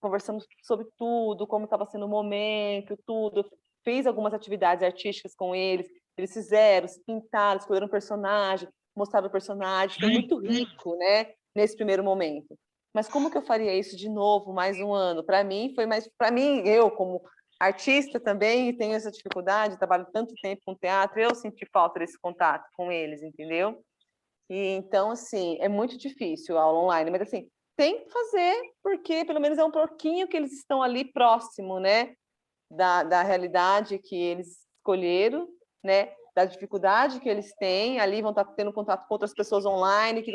conversamos sobre tudo, como estava sendo o momento, tudo. Fiz algumas atividades artísticas com eles, eles fizeram, pintaram, escolheram um personagem, mostraram o personagem, foi muito rico, né, nesse primeiro momento. Mas como que eu faria isso de novo, mais um ano? Para mim, eu como artista também, e tenho essa dificuldade, trabalho tanto tempo com teatro, eu senti falta desse contato com eles, entendeu? E então, assim, é muito difícil a aula online, mas assim, tem que fazer, porque pelo menos é um pouquinho que eles estão ali próximo, né, da realidade que eles escolheram, né, da dificuldade que eles têm, ali vão estar tendo contato com outras pessoas online que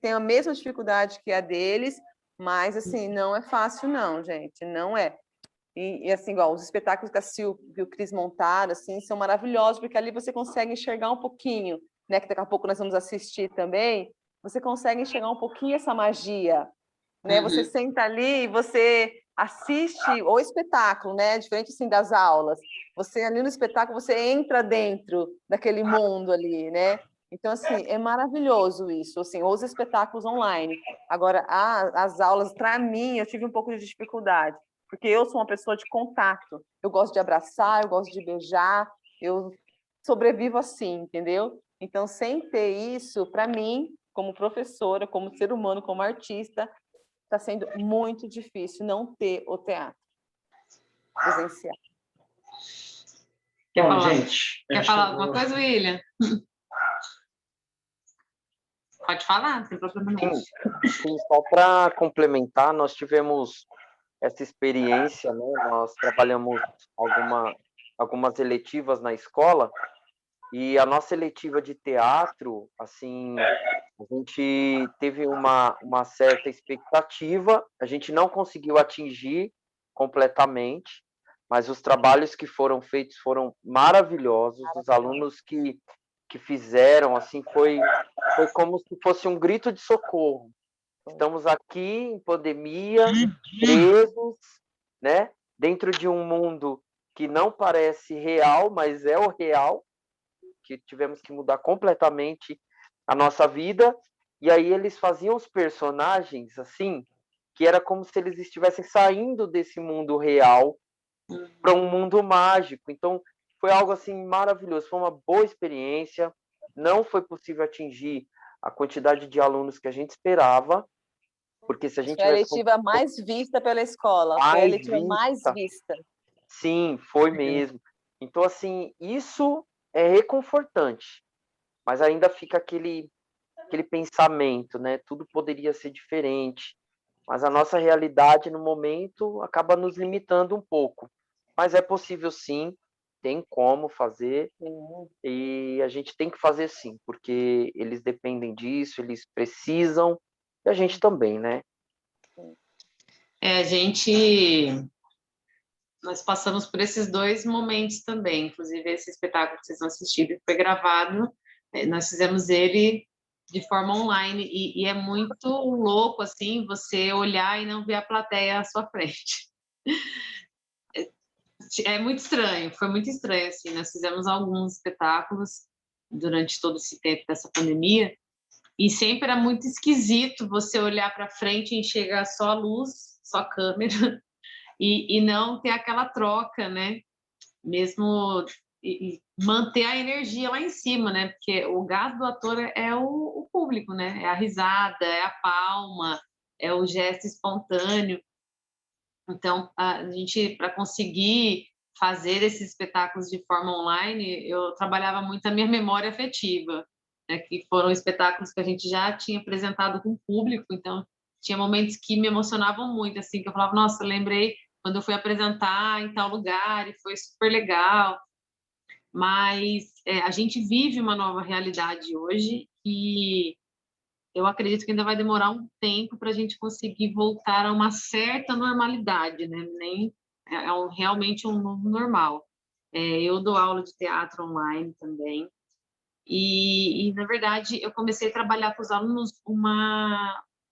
têm a mesma dificuldade que a deles, mas assim, não é fácil não, gente, não é. E assim, igual, os espetáculos que a Sil e o Cris montaram, assim, são maravilhosos, porque ali você consegue enxergar um pouquinho, né, que daqui a pouco nós vamos assistir também, você consegue enxergar um pouquinho essa magia, né? Você senta ali e você assiste o espetáculo, né? Diferente assim das aulas. Você ali no espetáculo você entra dentro daquele mundo ali, né? Então assim é maravilhoso isso, assim, os espetáculos online. Agora as aulas, para mim, eu tive um pouco de dificuldade, porque eu sou uma pessoa de contato. Eu gosto de abraçar, eu gosto de beijar, eu sobrevivo assim, entendeu? Então sem ter isso, para mim, como professora, como ser humano, como artista, está sendo muito difícil não ter o teatro presencial. Quer Bom, falar, gente, quer falar alguma coisa, William? Pode falar, não tem problema não. Sim, só para complementar, nós tivemos essa experiência, né? Nós trabalhamos algumas eletivas na escola, e a nossa eletiva de teatro, assim, a gente teve uma certa expectativa, a gente não conseguiu atingir completamente, mas os trabalhos que foram feitos foram maravilhosos, os alunos que fizeram, assim, foi como se fosse um grito de socorro. Estamos aqui em pandemia, presos, né? Dentro de um mundo que não parece real, mas é o real, que tivemos que mudar completamente a nossa vida. E aí eles faziam os personagens assim, que era como se eles estivessem saindo desse mundo real para um mundo mágico. Então foi algo assim maravilhoso, foi uma boa experiência. Não foi possível atingir a quantidade de alunos que a gente esperava, porque se a gente Foi a tivesse eletiva mais vista pela escola, foi a mais eletiva mais vista. Sim, foi mesmo. Então, assim, isso é reconfortante, mas ainda fica aquele pensamento, né? Tudo poderia ser diferente, mas a nossa realidade no momento acaba nos limitando um pouco. Mas é possível sim, tem como fazer, e a gente tem que fazer sim, porque eles dependem disso, eles precisam, e a gente também, né? Nós passamos por esses dois momentos também, inclusive esse espetáculo que vocês vão assistir foi gravado, nós fizemos ele de forma online, e é muito louco, assim, você olhar e não ver a plateia à sua frente. É muito estranho, foi muito estranho, assim, nós fizemos alguns espetáculos durante todo esse tempo dessa pandemia, e sempre era muito esquisito você olhar para frente e enxergar só a luz, só a câmera, e não ter aquela troca, né? Mesmo e manter a energia lá em cima, né? Porque o gás do ator é o público, né? É a risada, é a palma, é o gesto espontâneo. Então, a gente, para conseguir fazer esses espetáculos de forma online, eu trabalhava muito a minha memória afetiva, né? Que foram espetáculos que a gente já tinha apresentado com o público, então tinha momentos que me emocionavam muito, assim, que eu falava, nossa, eu lembrei quando eu fui apresentar em tal lugar e foi super legal. Mas a gente vive uma nova realidade hoje e eu acredito que ainda vai demorar um tempo para a gente conseguir voltar a uma certa normalidade, né? Nem realmente um novo normal. Eu dou aula de teatro online também e, na verdade, eu comecei a trabalhar com os alunos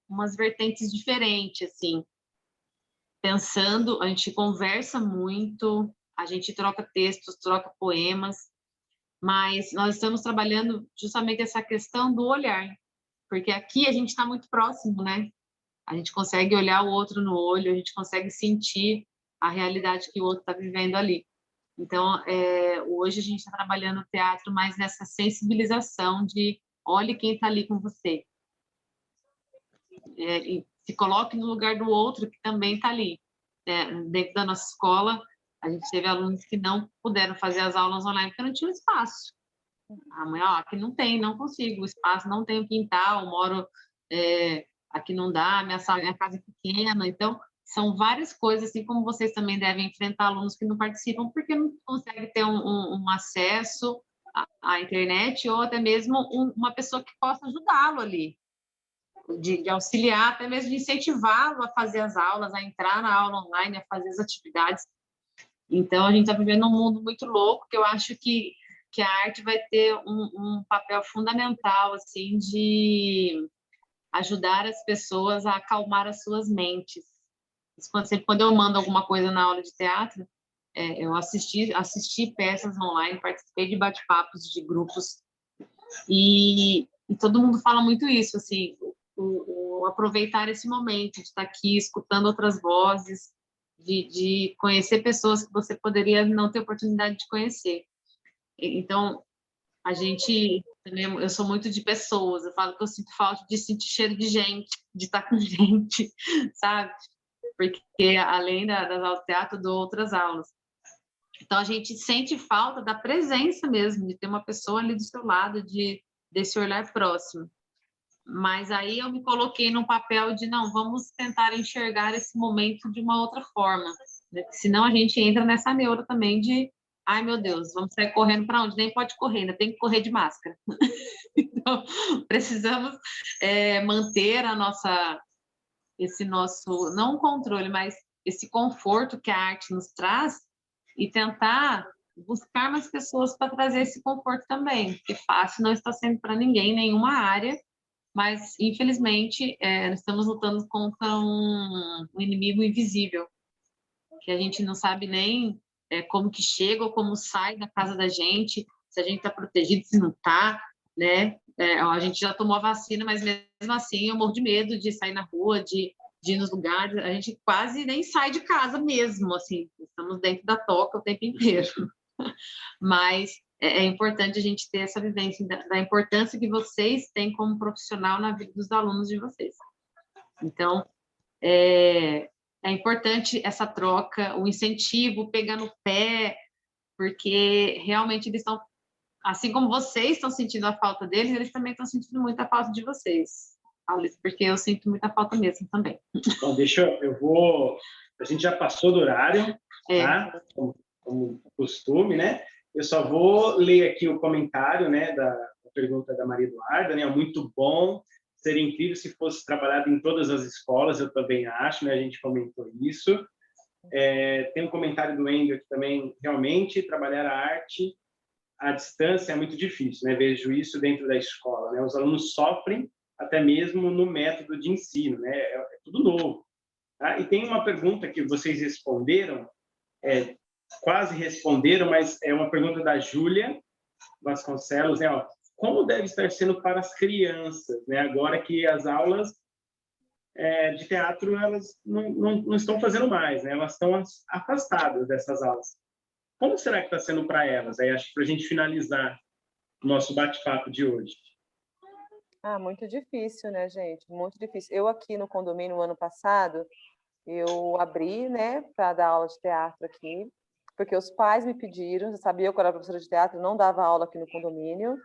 umas vertentes diferentes, assim, pensando, a gente conversa muito, a gente troca textos, troca poemas, mas nós estamos trabalhando justamente essa questão do olhar, porque aqui a gente está muito próximo, né? A gente consegue olhar o outro no olho, a gente consegue sentir a realidade que o outro está vivendo ali. Então, hoje a gente está trabalhando o teatro mais nessa sensibilização de olhe quem está ali com você. E se coloque no lugar do outro que também está ali. Dentro da nossa escola, a gente teve alunos que não puderam fazer as aulas online porque não tinha espaço. A mãe, aqui não tem, não consigo, o espaço não tem o quintal, moro, aqui não dá, minha casa é pequena. Então, são várias coisas, assim como vocês também devem enfrentar alunos que não participam porque não conseguem ter um acesso à internet ou até mesmo uma pessoa que possa ajudá-lo ali, de auxiliar, até mesmo de incentivá-lo a fazer as aulas, a entrar na aula online, a fazer as atividades. Então, a gente está vivendo um mundo muito louco, que eu acho que a arte vai ter um papel fundamental, assim, de ajudar as pessoas a acalmar as suas mentes. Quando eu mando alguma coisa na aula de teatro, eu assisti peças online, participei de bate-papos de grupos, e todo mundo fala muito isso, assim, o aproveitar esse momento de estar aqui escutando outras vozes, de conhecer pessoas que você poderia não ter oportunidade de conhecer. Então, eu sou muito de pessoas, eu falo que eu sinto falta de sentir cheiro de gente, de estar com gente, sabe? Porque além das aulas de teatro, eu dou outras aulas. Então, a gente sente falta da presença mesmo, de ter uma pessoa ali do seu lado, desse olhar próximo. Mas aí eu me coloquei num papel de, não, vamos tentar enxergar esse momento de uma outra forma, né? Senão a gente entra nessa neura também de, ai meu Deus, vamos sair correndo para onde? Nem pode correr, ainda tem que correr de máscara. Então, precisamos manter esse nosso, não controle, mas esse conforto que a arte nos traz e tentar buscar mais pessoas para trazer esse conforto também, porque fácil não está sendo para ninguém, nenhuma área, mas infelizmente nós estamos lutando contra um inimigo invisível, que a gente não sabe nem como que chega ou como sai da casa da gente, se a gente está protegido, se não está, né? A gente já tomou a vacina, mas mesmo assim eu morro de medo de sair na rua, de ir nos lugares, a gente quase nem sai de casa mesmo, assim, estamos dentro da toca o tempo inteiro. Mas é importante a gente ter essa vivência da importância que vocês têm como profissional na vida dos alunos de vocês. Então, é importante essa troca, o incentivo, pegar no pé, porque realmente eles estão assim como vocês estão sentindo a falta deles, eles também estão sentindo muita falta de vocês, porque eu sinto muita falta mesmo também. Então, a gente já passou do horário, tá? Como costume, né? Eu só vou ler aqui o comentário, né, da pergunta da Maria Eduarda, né? Muito bom, seria incrível se fosse trabalhado em todas as escolas, eu também acho, né? A gente comentou isso. Tem um comentário do Ender aqui também, realmente, trabalhar a arte à distância é muito difícil, né? Vejo isso dentro da escola, né? Os alunos sofrem até mesmo no método de ensino, né? É tudo novo. Tá? E tem uma pergunta que vocês responderam, quase responderam, mas é uma pergunta da Júlia Vasconcelos, né? Ó, como deve estar sendo para as crianças, né? Agora que as aulas de teatro elas não estão fazendo mais, né? Elas estão afastadas dessas aulas. Como será que está sendo para elas? Aí acho que para a gente finalizar o nosso bate-papo de hoje. Muito difícil, né, gente? Muito difícil. Eu aqui no condomínio, no ano passado, eu abri, né, para dar aula de teatro aqui, porque os pais me pediram, você sabia que eu era professora de teatro, não dava aula aqui no condomínio,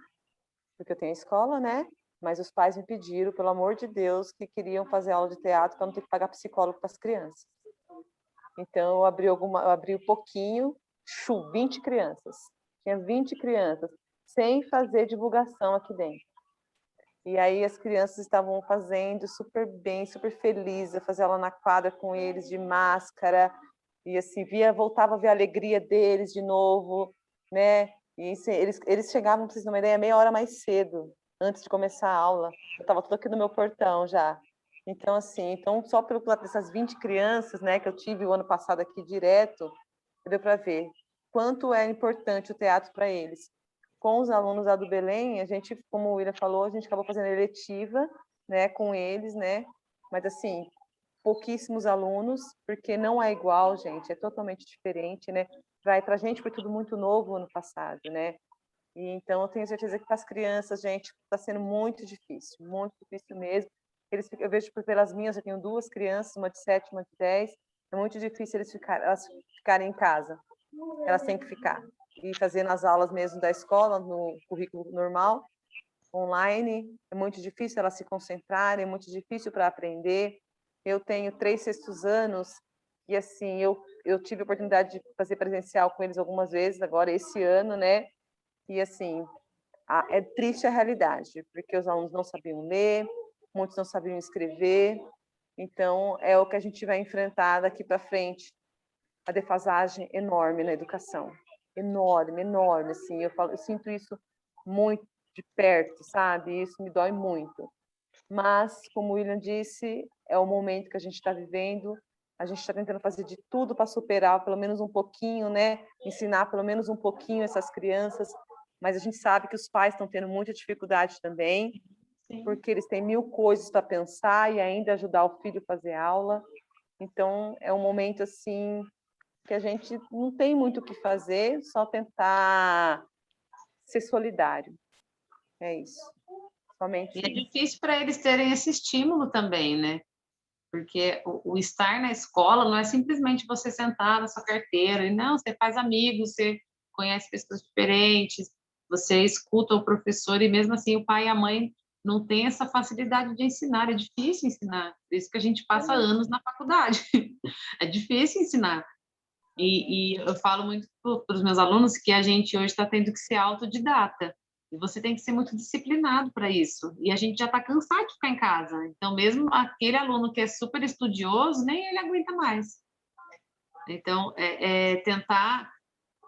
porque eu tenho escola, né? Mas os pais me pediram, pelo amor de Deus, que queriam fazer aula de teatro para não ter que pagar psicólogo para as crianças. Então, eu abri um pouquinho, 20 crianças. Tinha 20 crianças, sem fazer divulgação aqui dentro. E aí as crianças estavam fazendo super bem, super felizes, eu fazia aula na quadra com eles, de máscara, e assim, voltava a ver a alegria deles de novo, né? E assim, eles chegavam, para vocês terem uma ideia, meia hora mais cedo, antes de começar a aula. Eu estava tudo aqui no meu portão já. Então, assim, só pelo lado dessas 20 crianças, né, que eu tive o ano passado aqui direto, deu para ver quanto é importante o teatro para eles. Com os alunos lá do Belém, a gente, como o William falou, a gente acabou fazendo eletiva, né, com eles, né, mas assim, pouquíssimos alunos, porque não é igual, gente, é totalmente diferente, né, para a gente foi tudo muito novo ano passado, né, e então eu tenho certeza que para as crianças, gente, está sendo muito difícil mesmo. Eu vejo pelas minhas, eu tenho 2 crianças, uma de 7, uma de 10, é muito difícil elas ficarem em casa, elas têm que ficar e fazendo as aulas mesmo da escola, no currículo normal, online, é muito difícil elas se concentrarem, é muito difícil para aprender. Eu tenho 3 sextos anos e, assim, eu tive a oportunidade de fazer presencial com eles algumas vezes, agora esse ano, né? E, assim, é triste a realidade, porque os alunos não sabiam ler, muitos não sabiam escrever, então é o que a gente vai enfrentar daqui para frente, a defasagem enorme na educação. Enorme, enorme, assim, eu sinto isso muito de perto, sabe? Isso me dói muito. Mas, como o William disse, é o momento que a gente está vivendo, a gente está tentando fazer de tudo para superar pelo menos um pouquinho, né? Ensinar pelo menos um pouquinho essas crianças, mas a gente sabe que os pais estão tendo muita dificuldade também, porque eles têm 1000 coisas para pensar e ainda ajudar o filho a fazer aula. Então, é um momento, assim, que a gente não tem muito o que fazer, só tentar ser solidário. É isso. Somente E é isso. difícil para eles terem esse estímulo também, né? Porque o estar na escola não é simplesmente você sentar na sua carteira, e não, você faz amigos, você conhece pessoas diferentes, você escuta o professor, e mesmo assim o pai e a mãe não têm essa facilidade de ensinar, é difícil ensinar, por isso que a gente passa anos na faculdade, é difícil ensinar. E eu falo muito para os meus alunos que a gente hoje está tendo que ser autodidata. E você tem que ser muito disciplinado para isso. E a gente já está cansado de ficar em casa. Então, mesmo aquele aluno que é super estudioso, nem ele aguenta mais. Então, tentar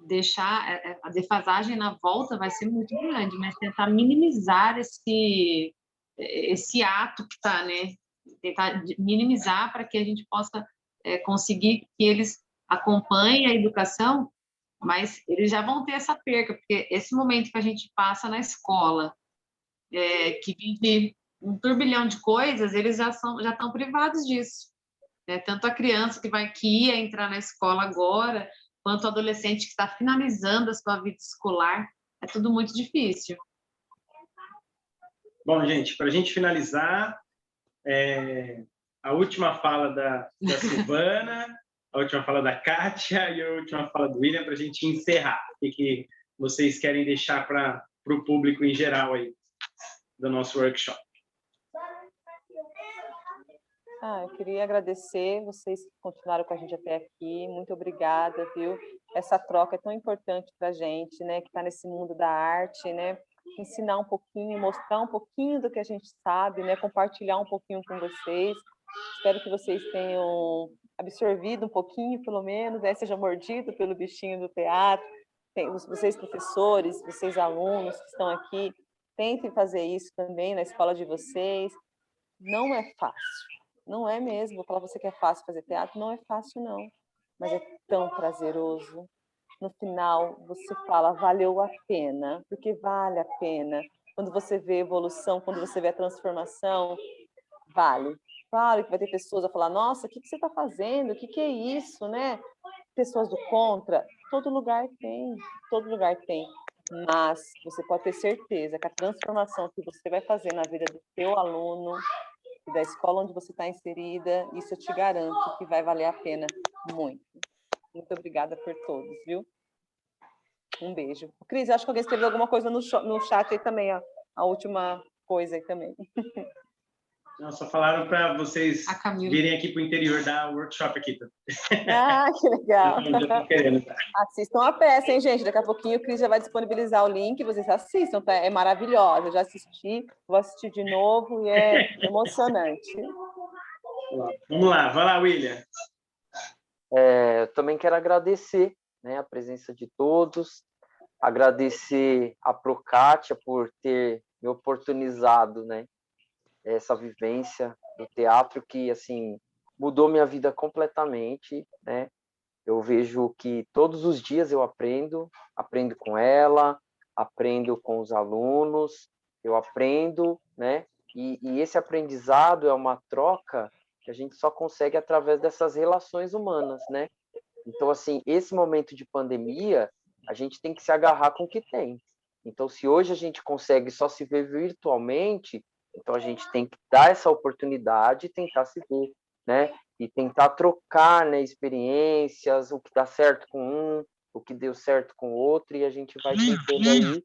deixar a defasagem na volta vai ser muito grande, mas tentar minimizar esse ato que está, né? Tentar minimizar para que a gente possa conseguir que eles acompanhem a educação, mas eles já vão ter essa perca, porque esse momento que a gente passa na escola, que vive um turbilhão de coisas, eles já estão privados disso. Tanto a criança que ia entrar na escola agora, quanto o adolescente que está finalizando a sua vida escolar, é tudo muito difícil. Bom, gente, para a gente finalizar, a última fala da Silvana, a última fala da Kátia e a última fala do William para a gente encerrar. O que vocês querem deixar para o público em geral aí do nosso workshop? Eu queria agradecer vocês que continuaram com a gente até aqui. Muito obrigada, viu? Essa troca é tão importante para a gente, né? Que está nesse mundo da arte, né? Ensinar um pouquinho, mostrar um pouquinho do que a gente sabe, né? Compartilhar um pouquinho com vocês. Espero que vocês tenham absorvido um pouquinho, pelo menos, né? Seja mordido pelo bichinho do teatro. Vocês professores, vocês alunos que estão aqui, tentem fazer isso também na escola de vocês. Não é fácil. Não é mesmo. Vou falar pra você que é fácil fazer teatro. Não é fácil, não. Mas é tão prazeroso. No final, você fala, valeu a pena. Porque vale a pena. Quando você vê a evolução, quando você vê a transformação, vale. Claro que vai ter pessoas a falar, nossa, o que você está fazendo? O que é isso, né? Pessoas do contra. Todo lugar tem. Todo lugar tem. Mas você pode ter certeza que a transformação que você vai fazer na vida do seu aluno e da escola onde você está inserida, isso eu te garanto que vai valer a pena muito. Muito obrigada por todos, viu? Um beijo. Cris, acho que alguém escreveu alguma coisa no chat aí também, ó. A última coisa aí também. Não, só falaram para vocês virem aqui para o interior da workshop aqui. Ah, que legal. Eu tô querendo, tá? Assistam a peça, hein, gente? Daqui a pouquinho o Cris já vai disponibilizar o link, vocês assistam, tá? É maravilhosa. Eu já assisti, vou assistir de novo e é emocionante. Vamos lá, vai lá, William. Eu também quero agradecer, né, a presença de todos, agradecer a Procátia por ter me oportunizado, né, essa vivência do teatro que, assim, mudou minha vida completamente, né? Eu vejo que todos os dias eu aprendo com ela, aprendo com os alunos, eu aprendo, né? E esse aprendizado é uma troca que a gente só consegue através dessas relações humanas, né? Então, assim, esse momento de pandemia, a gente tem que se agarrar com o que tem. Então, se hoje a gente consegue só se ver virtualmente, então a gente tem que dar essa oportunidade e tentar se ver, né? E tentar trocar, né, experiências, o que dá certo com um, o que deu certo com o outro, e a gente vai tentando aí,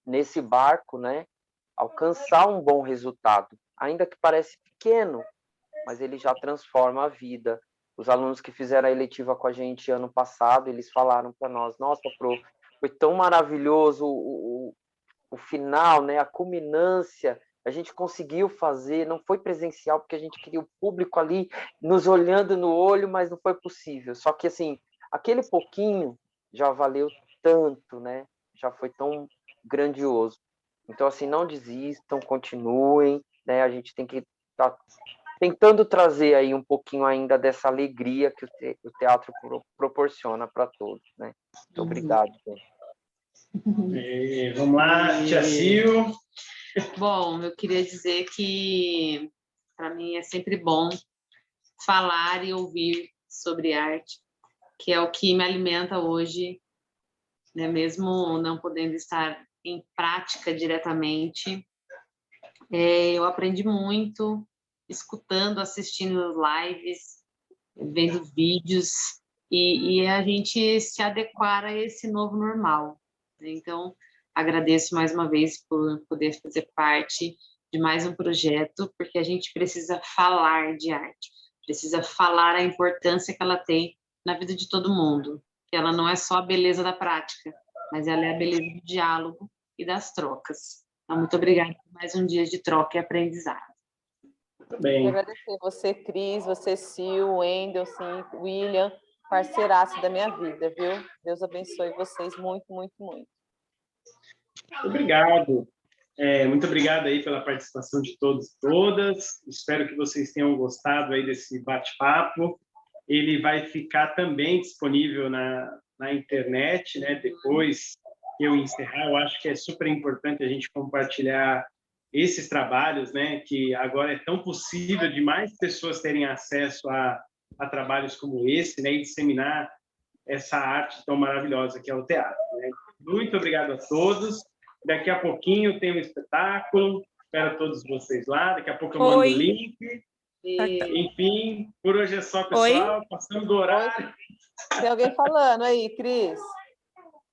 nesse barco, né, alcançar um bom resultado, ainda que pareça pequeno, mas ele já transforma a vida. Os alunos que fizeram a eletiva com a gente ano passado, eles falaram para nós, nossa, Pro, foi tão maravilhoso o final, né, a culminância, a gente conseguiu fazer, não foi presencial, porque a gente queria o público ali nos olhando no olho, mas não foi possível. Só que, assim, aquele pouquinho já valeu tanto, né? Já foi tão grandioso. Então, assim, não desistam, continuem, né? A gente tem que estar tentando trazer aí um pouquinho ainda dessa alegria que o teatro proporciona para todos, né? Muito obrigado, gente. Vamos lá, Tia Sil. Bom, eu queria dizer que para mim é sempre bom falar e ouvir sobre arte, que é o que me alimenta hoje, né? Mesmo não podendo estar em prática diretamente. Eu aprendi muito escutando, assistindo lives, vendo vídeos, e a gente se adequar a esse novo normal. Então, agradeço mais uma vez por poder fazer parte de mais um projeto, porque a gente precisa falar de arte, precisa falar a importância que ela tem na vida de todo mundo, que ela não é só a beleza da prática, mas ela é a beleza do diálogo e das trocas. Então, muito obrigada por mais um dia de troca e aprendizado. Muito bem. Eu agradecer você, Cris, você, Sil, Wendel, William, parceiraço da minha vida, viu? Deus abençoe vocês muito, muito, muito. Obrigado. Muito obrigado aí pela participação de todos e todas. Espero que vocês tenham gostado aí desse bate-papo. Ele vai ficar também disponível na internet, né? Depois que eu encerrar, eu acho que é super importante a gente compartilhar esses trabalhos, né? Que agora é tão possível de mais pessoas terem acesso a trabalhos como esse, né? E disseminar essa arte tão maravilhosa que é o teatro, né? Muito obrigado a todos. Daqui a pouquinho tem um espetáculo. Espero todos vocês lá. Daqui a pouco eu mando o link. Enfim, por hoje é só, pessoal. Passando do horário. Tem alguém falando aí, Cris?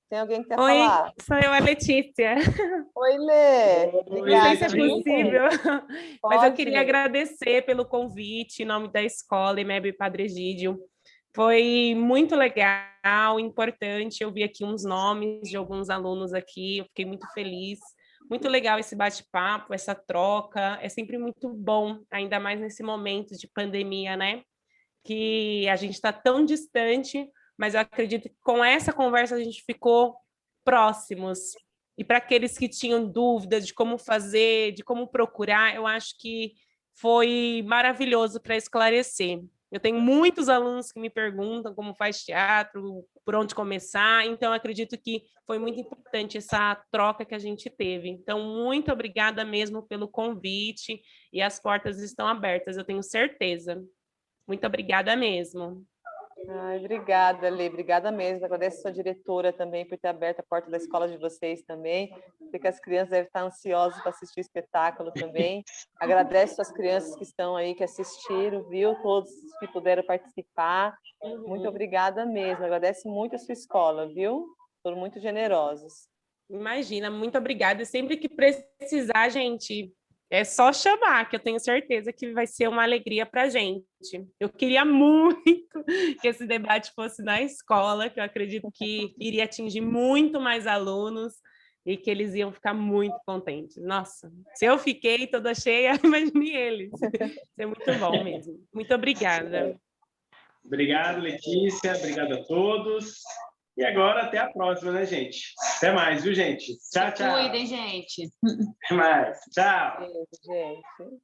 Tem alguém que quer Oi, falar? sou eu, a Letícia. Oi, Lê. Não sei se é possível, mas eu Pode, queria Lê. agradecer pelo convite em nome da escola EMEB Padre Egídio. Foi muito legal, importante. Eu vi aqui uns nomes de alguns alunos aqui, eu fiquei muito feliz. Muito legal esse bate-papo, essa troca. É sempre muito bom, ainda mais nesse momento de pandemia, né? Que a gente está tão distante, mas eu acredito que com essa conversa a gente ficou próximos. E para aqueles que tinham dúvidas de como fazer, de como procurar, eu acho que foi maravilhoso para esclarecer. Eu tenho muitos alunos que me perguntam como faz teatro, por onde começar, então acredito que foi muito importante essa troca que a gente teve. Então, muito obrigada mesmo pelo convite e as portas estão abertas, eu tenho certeza. Muito obrigada mesmo. Ai, obrigada, Lê, obrigada mesmo. Agradeço a sua diretora também por ter aberto a porta da escola de vocês também, porque as crianças devem estar ansiosas para assistir o espetáculo também. Agradeço as crianças que estão aí, que assistiram, viu? Todos que puderam participar. Muito obrigada mesmo. Agradeço muito a sua escola, viu? Foram muito generosos. Imagina, muito obrigada. E sempre que precisar, gente, é só chamar, que eu tenho certeza que vai ser uma alegria para a gente. Eu queria muito que esse debate fosse na escola, que eu acredito que iria atingir muito mais alunos e que eles iam ficar muito contentes. Nossa, se eu fiquei toda cheia, imagine eles. Isso é muito bom mesmo. Muito obrigada. Obrigado, Letícia. Obrigado a todos. E agora, até a próxima, né, gente? Até mais, viu, gente? Tchau, tchau. Cuidem, gente. Até mais. Tchau. Beijo, gente.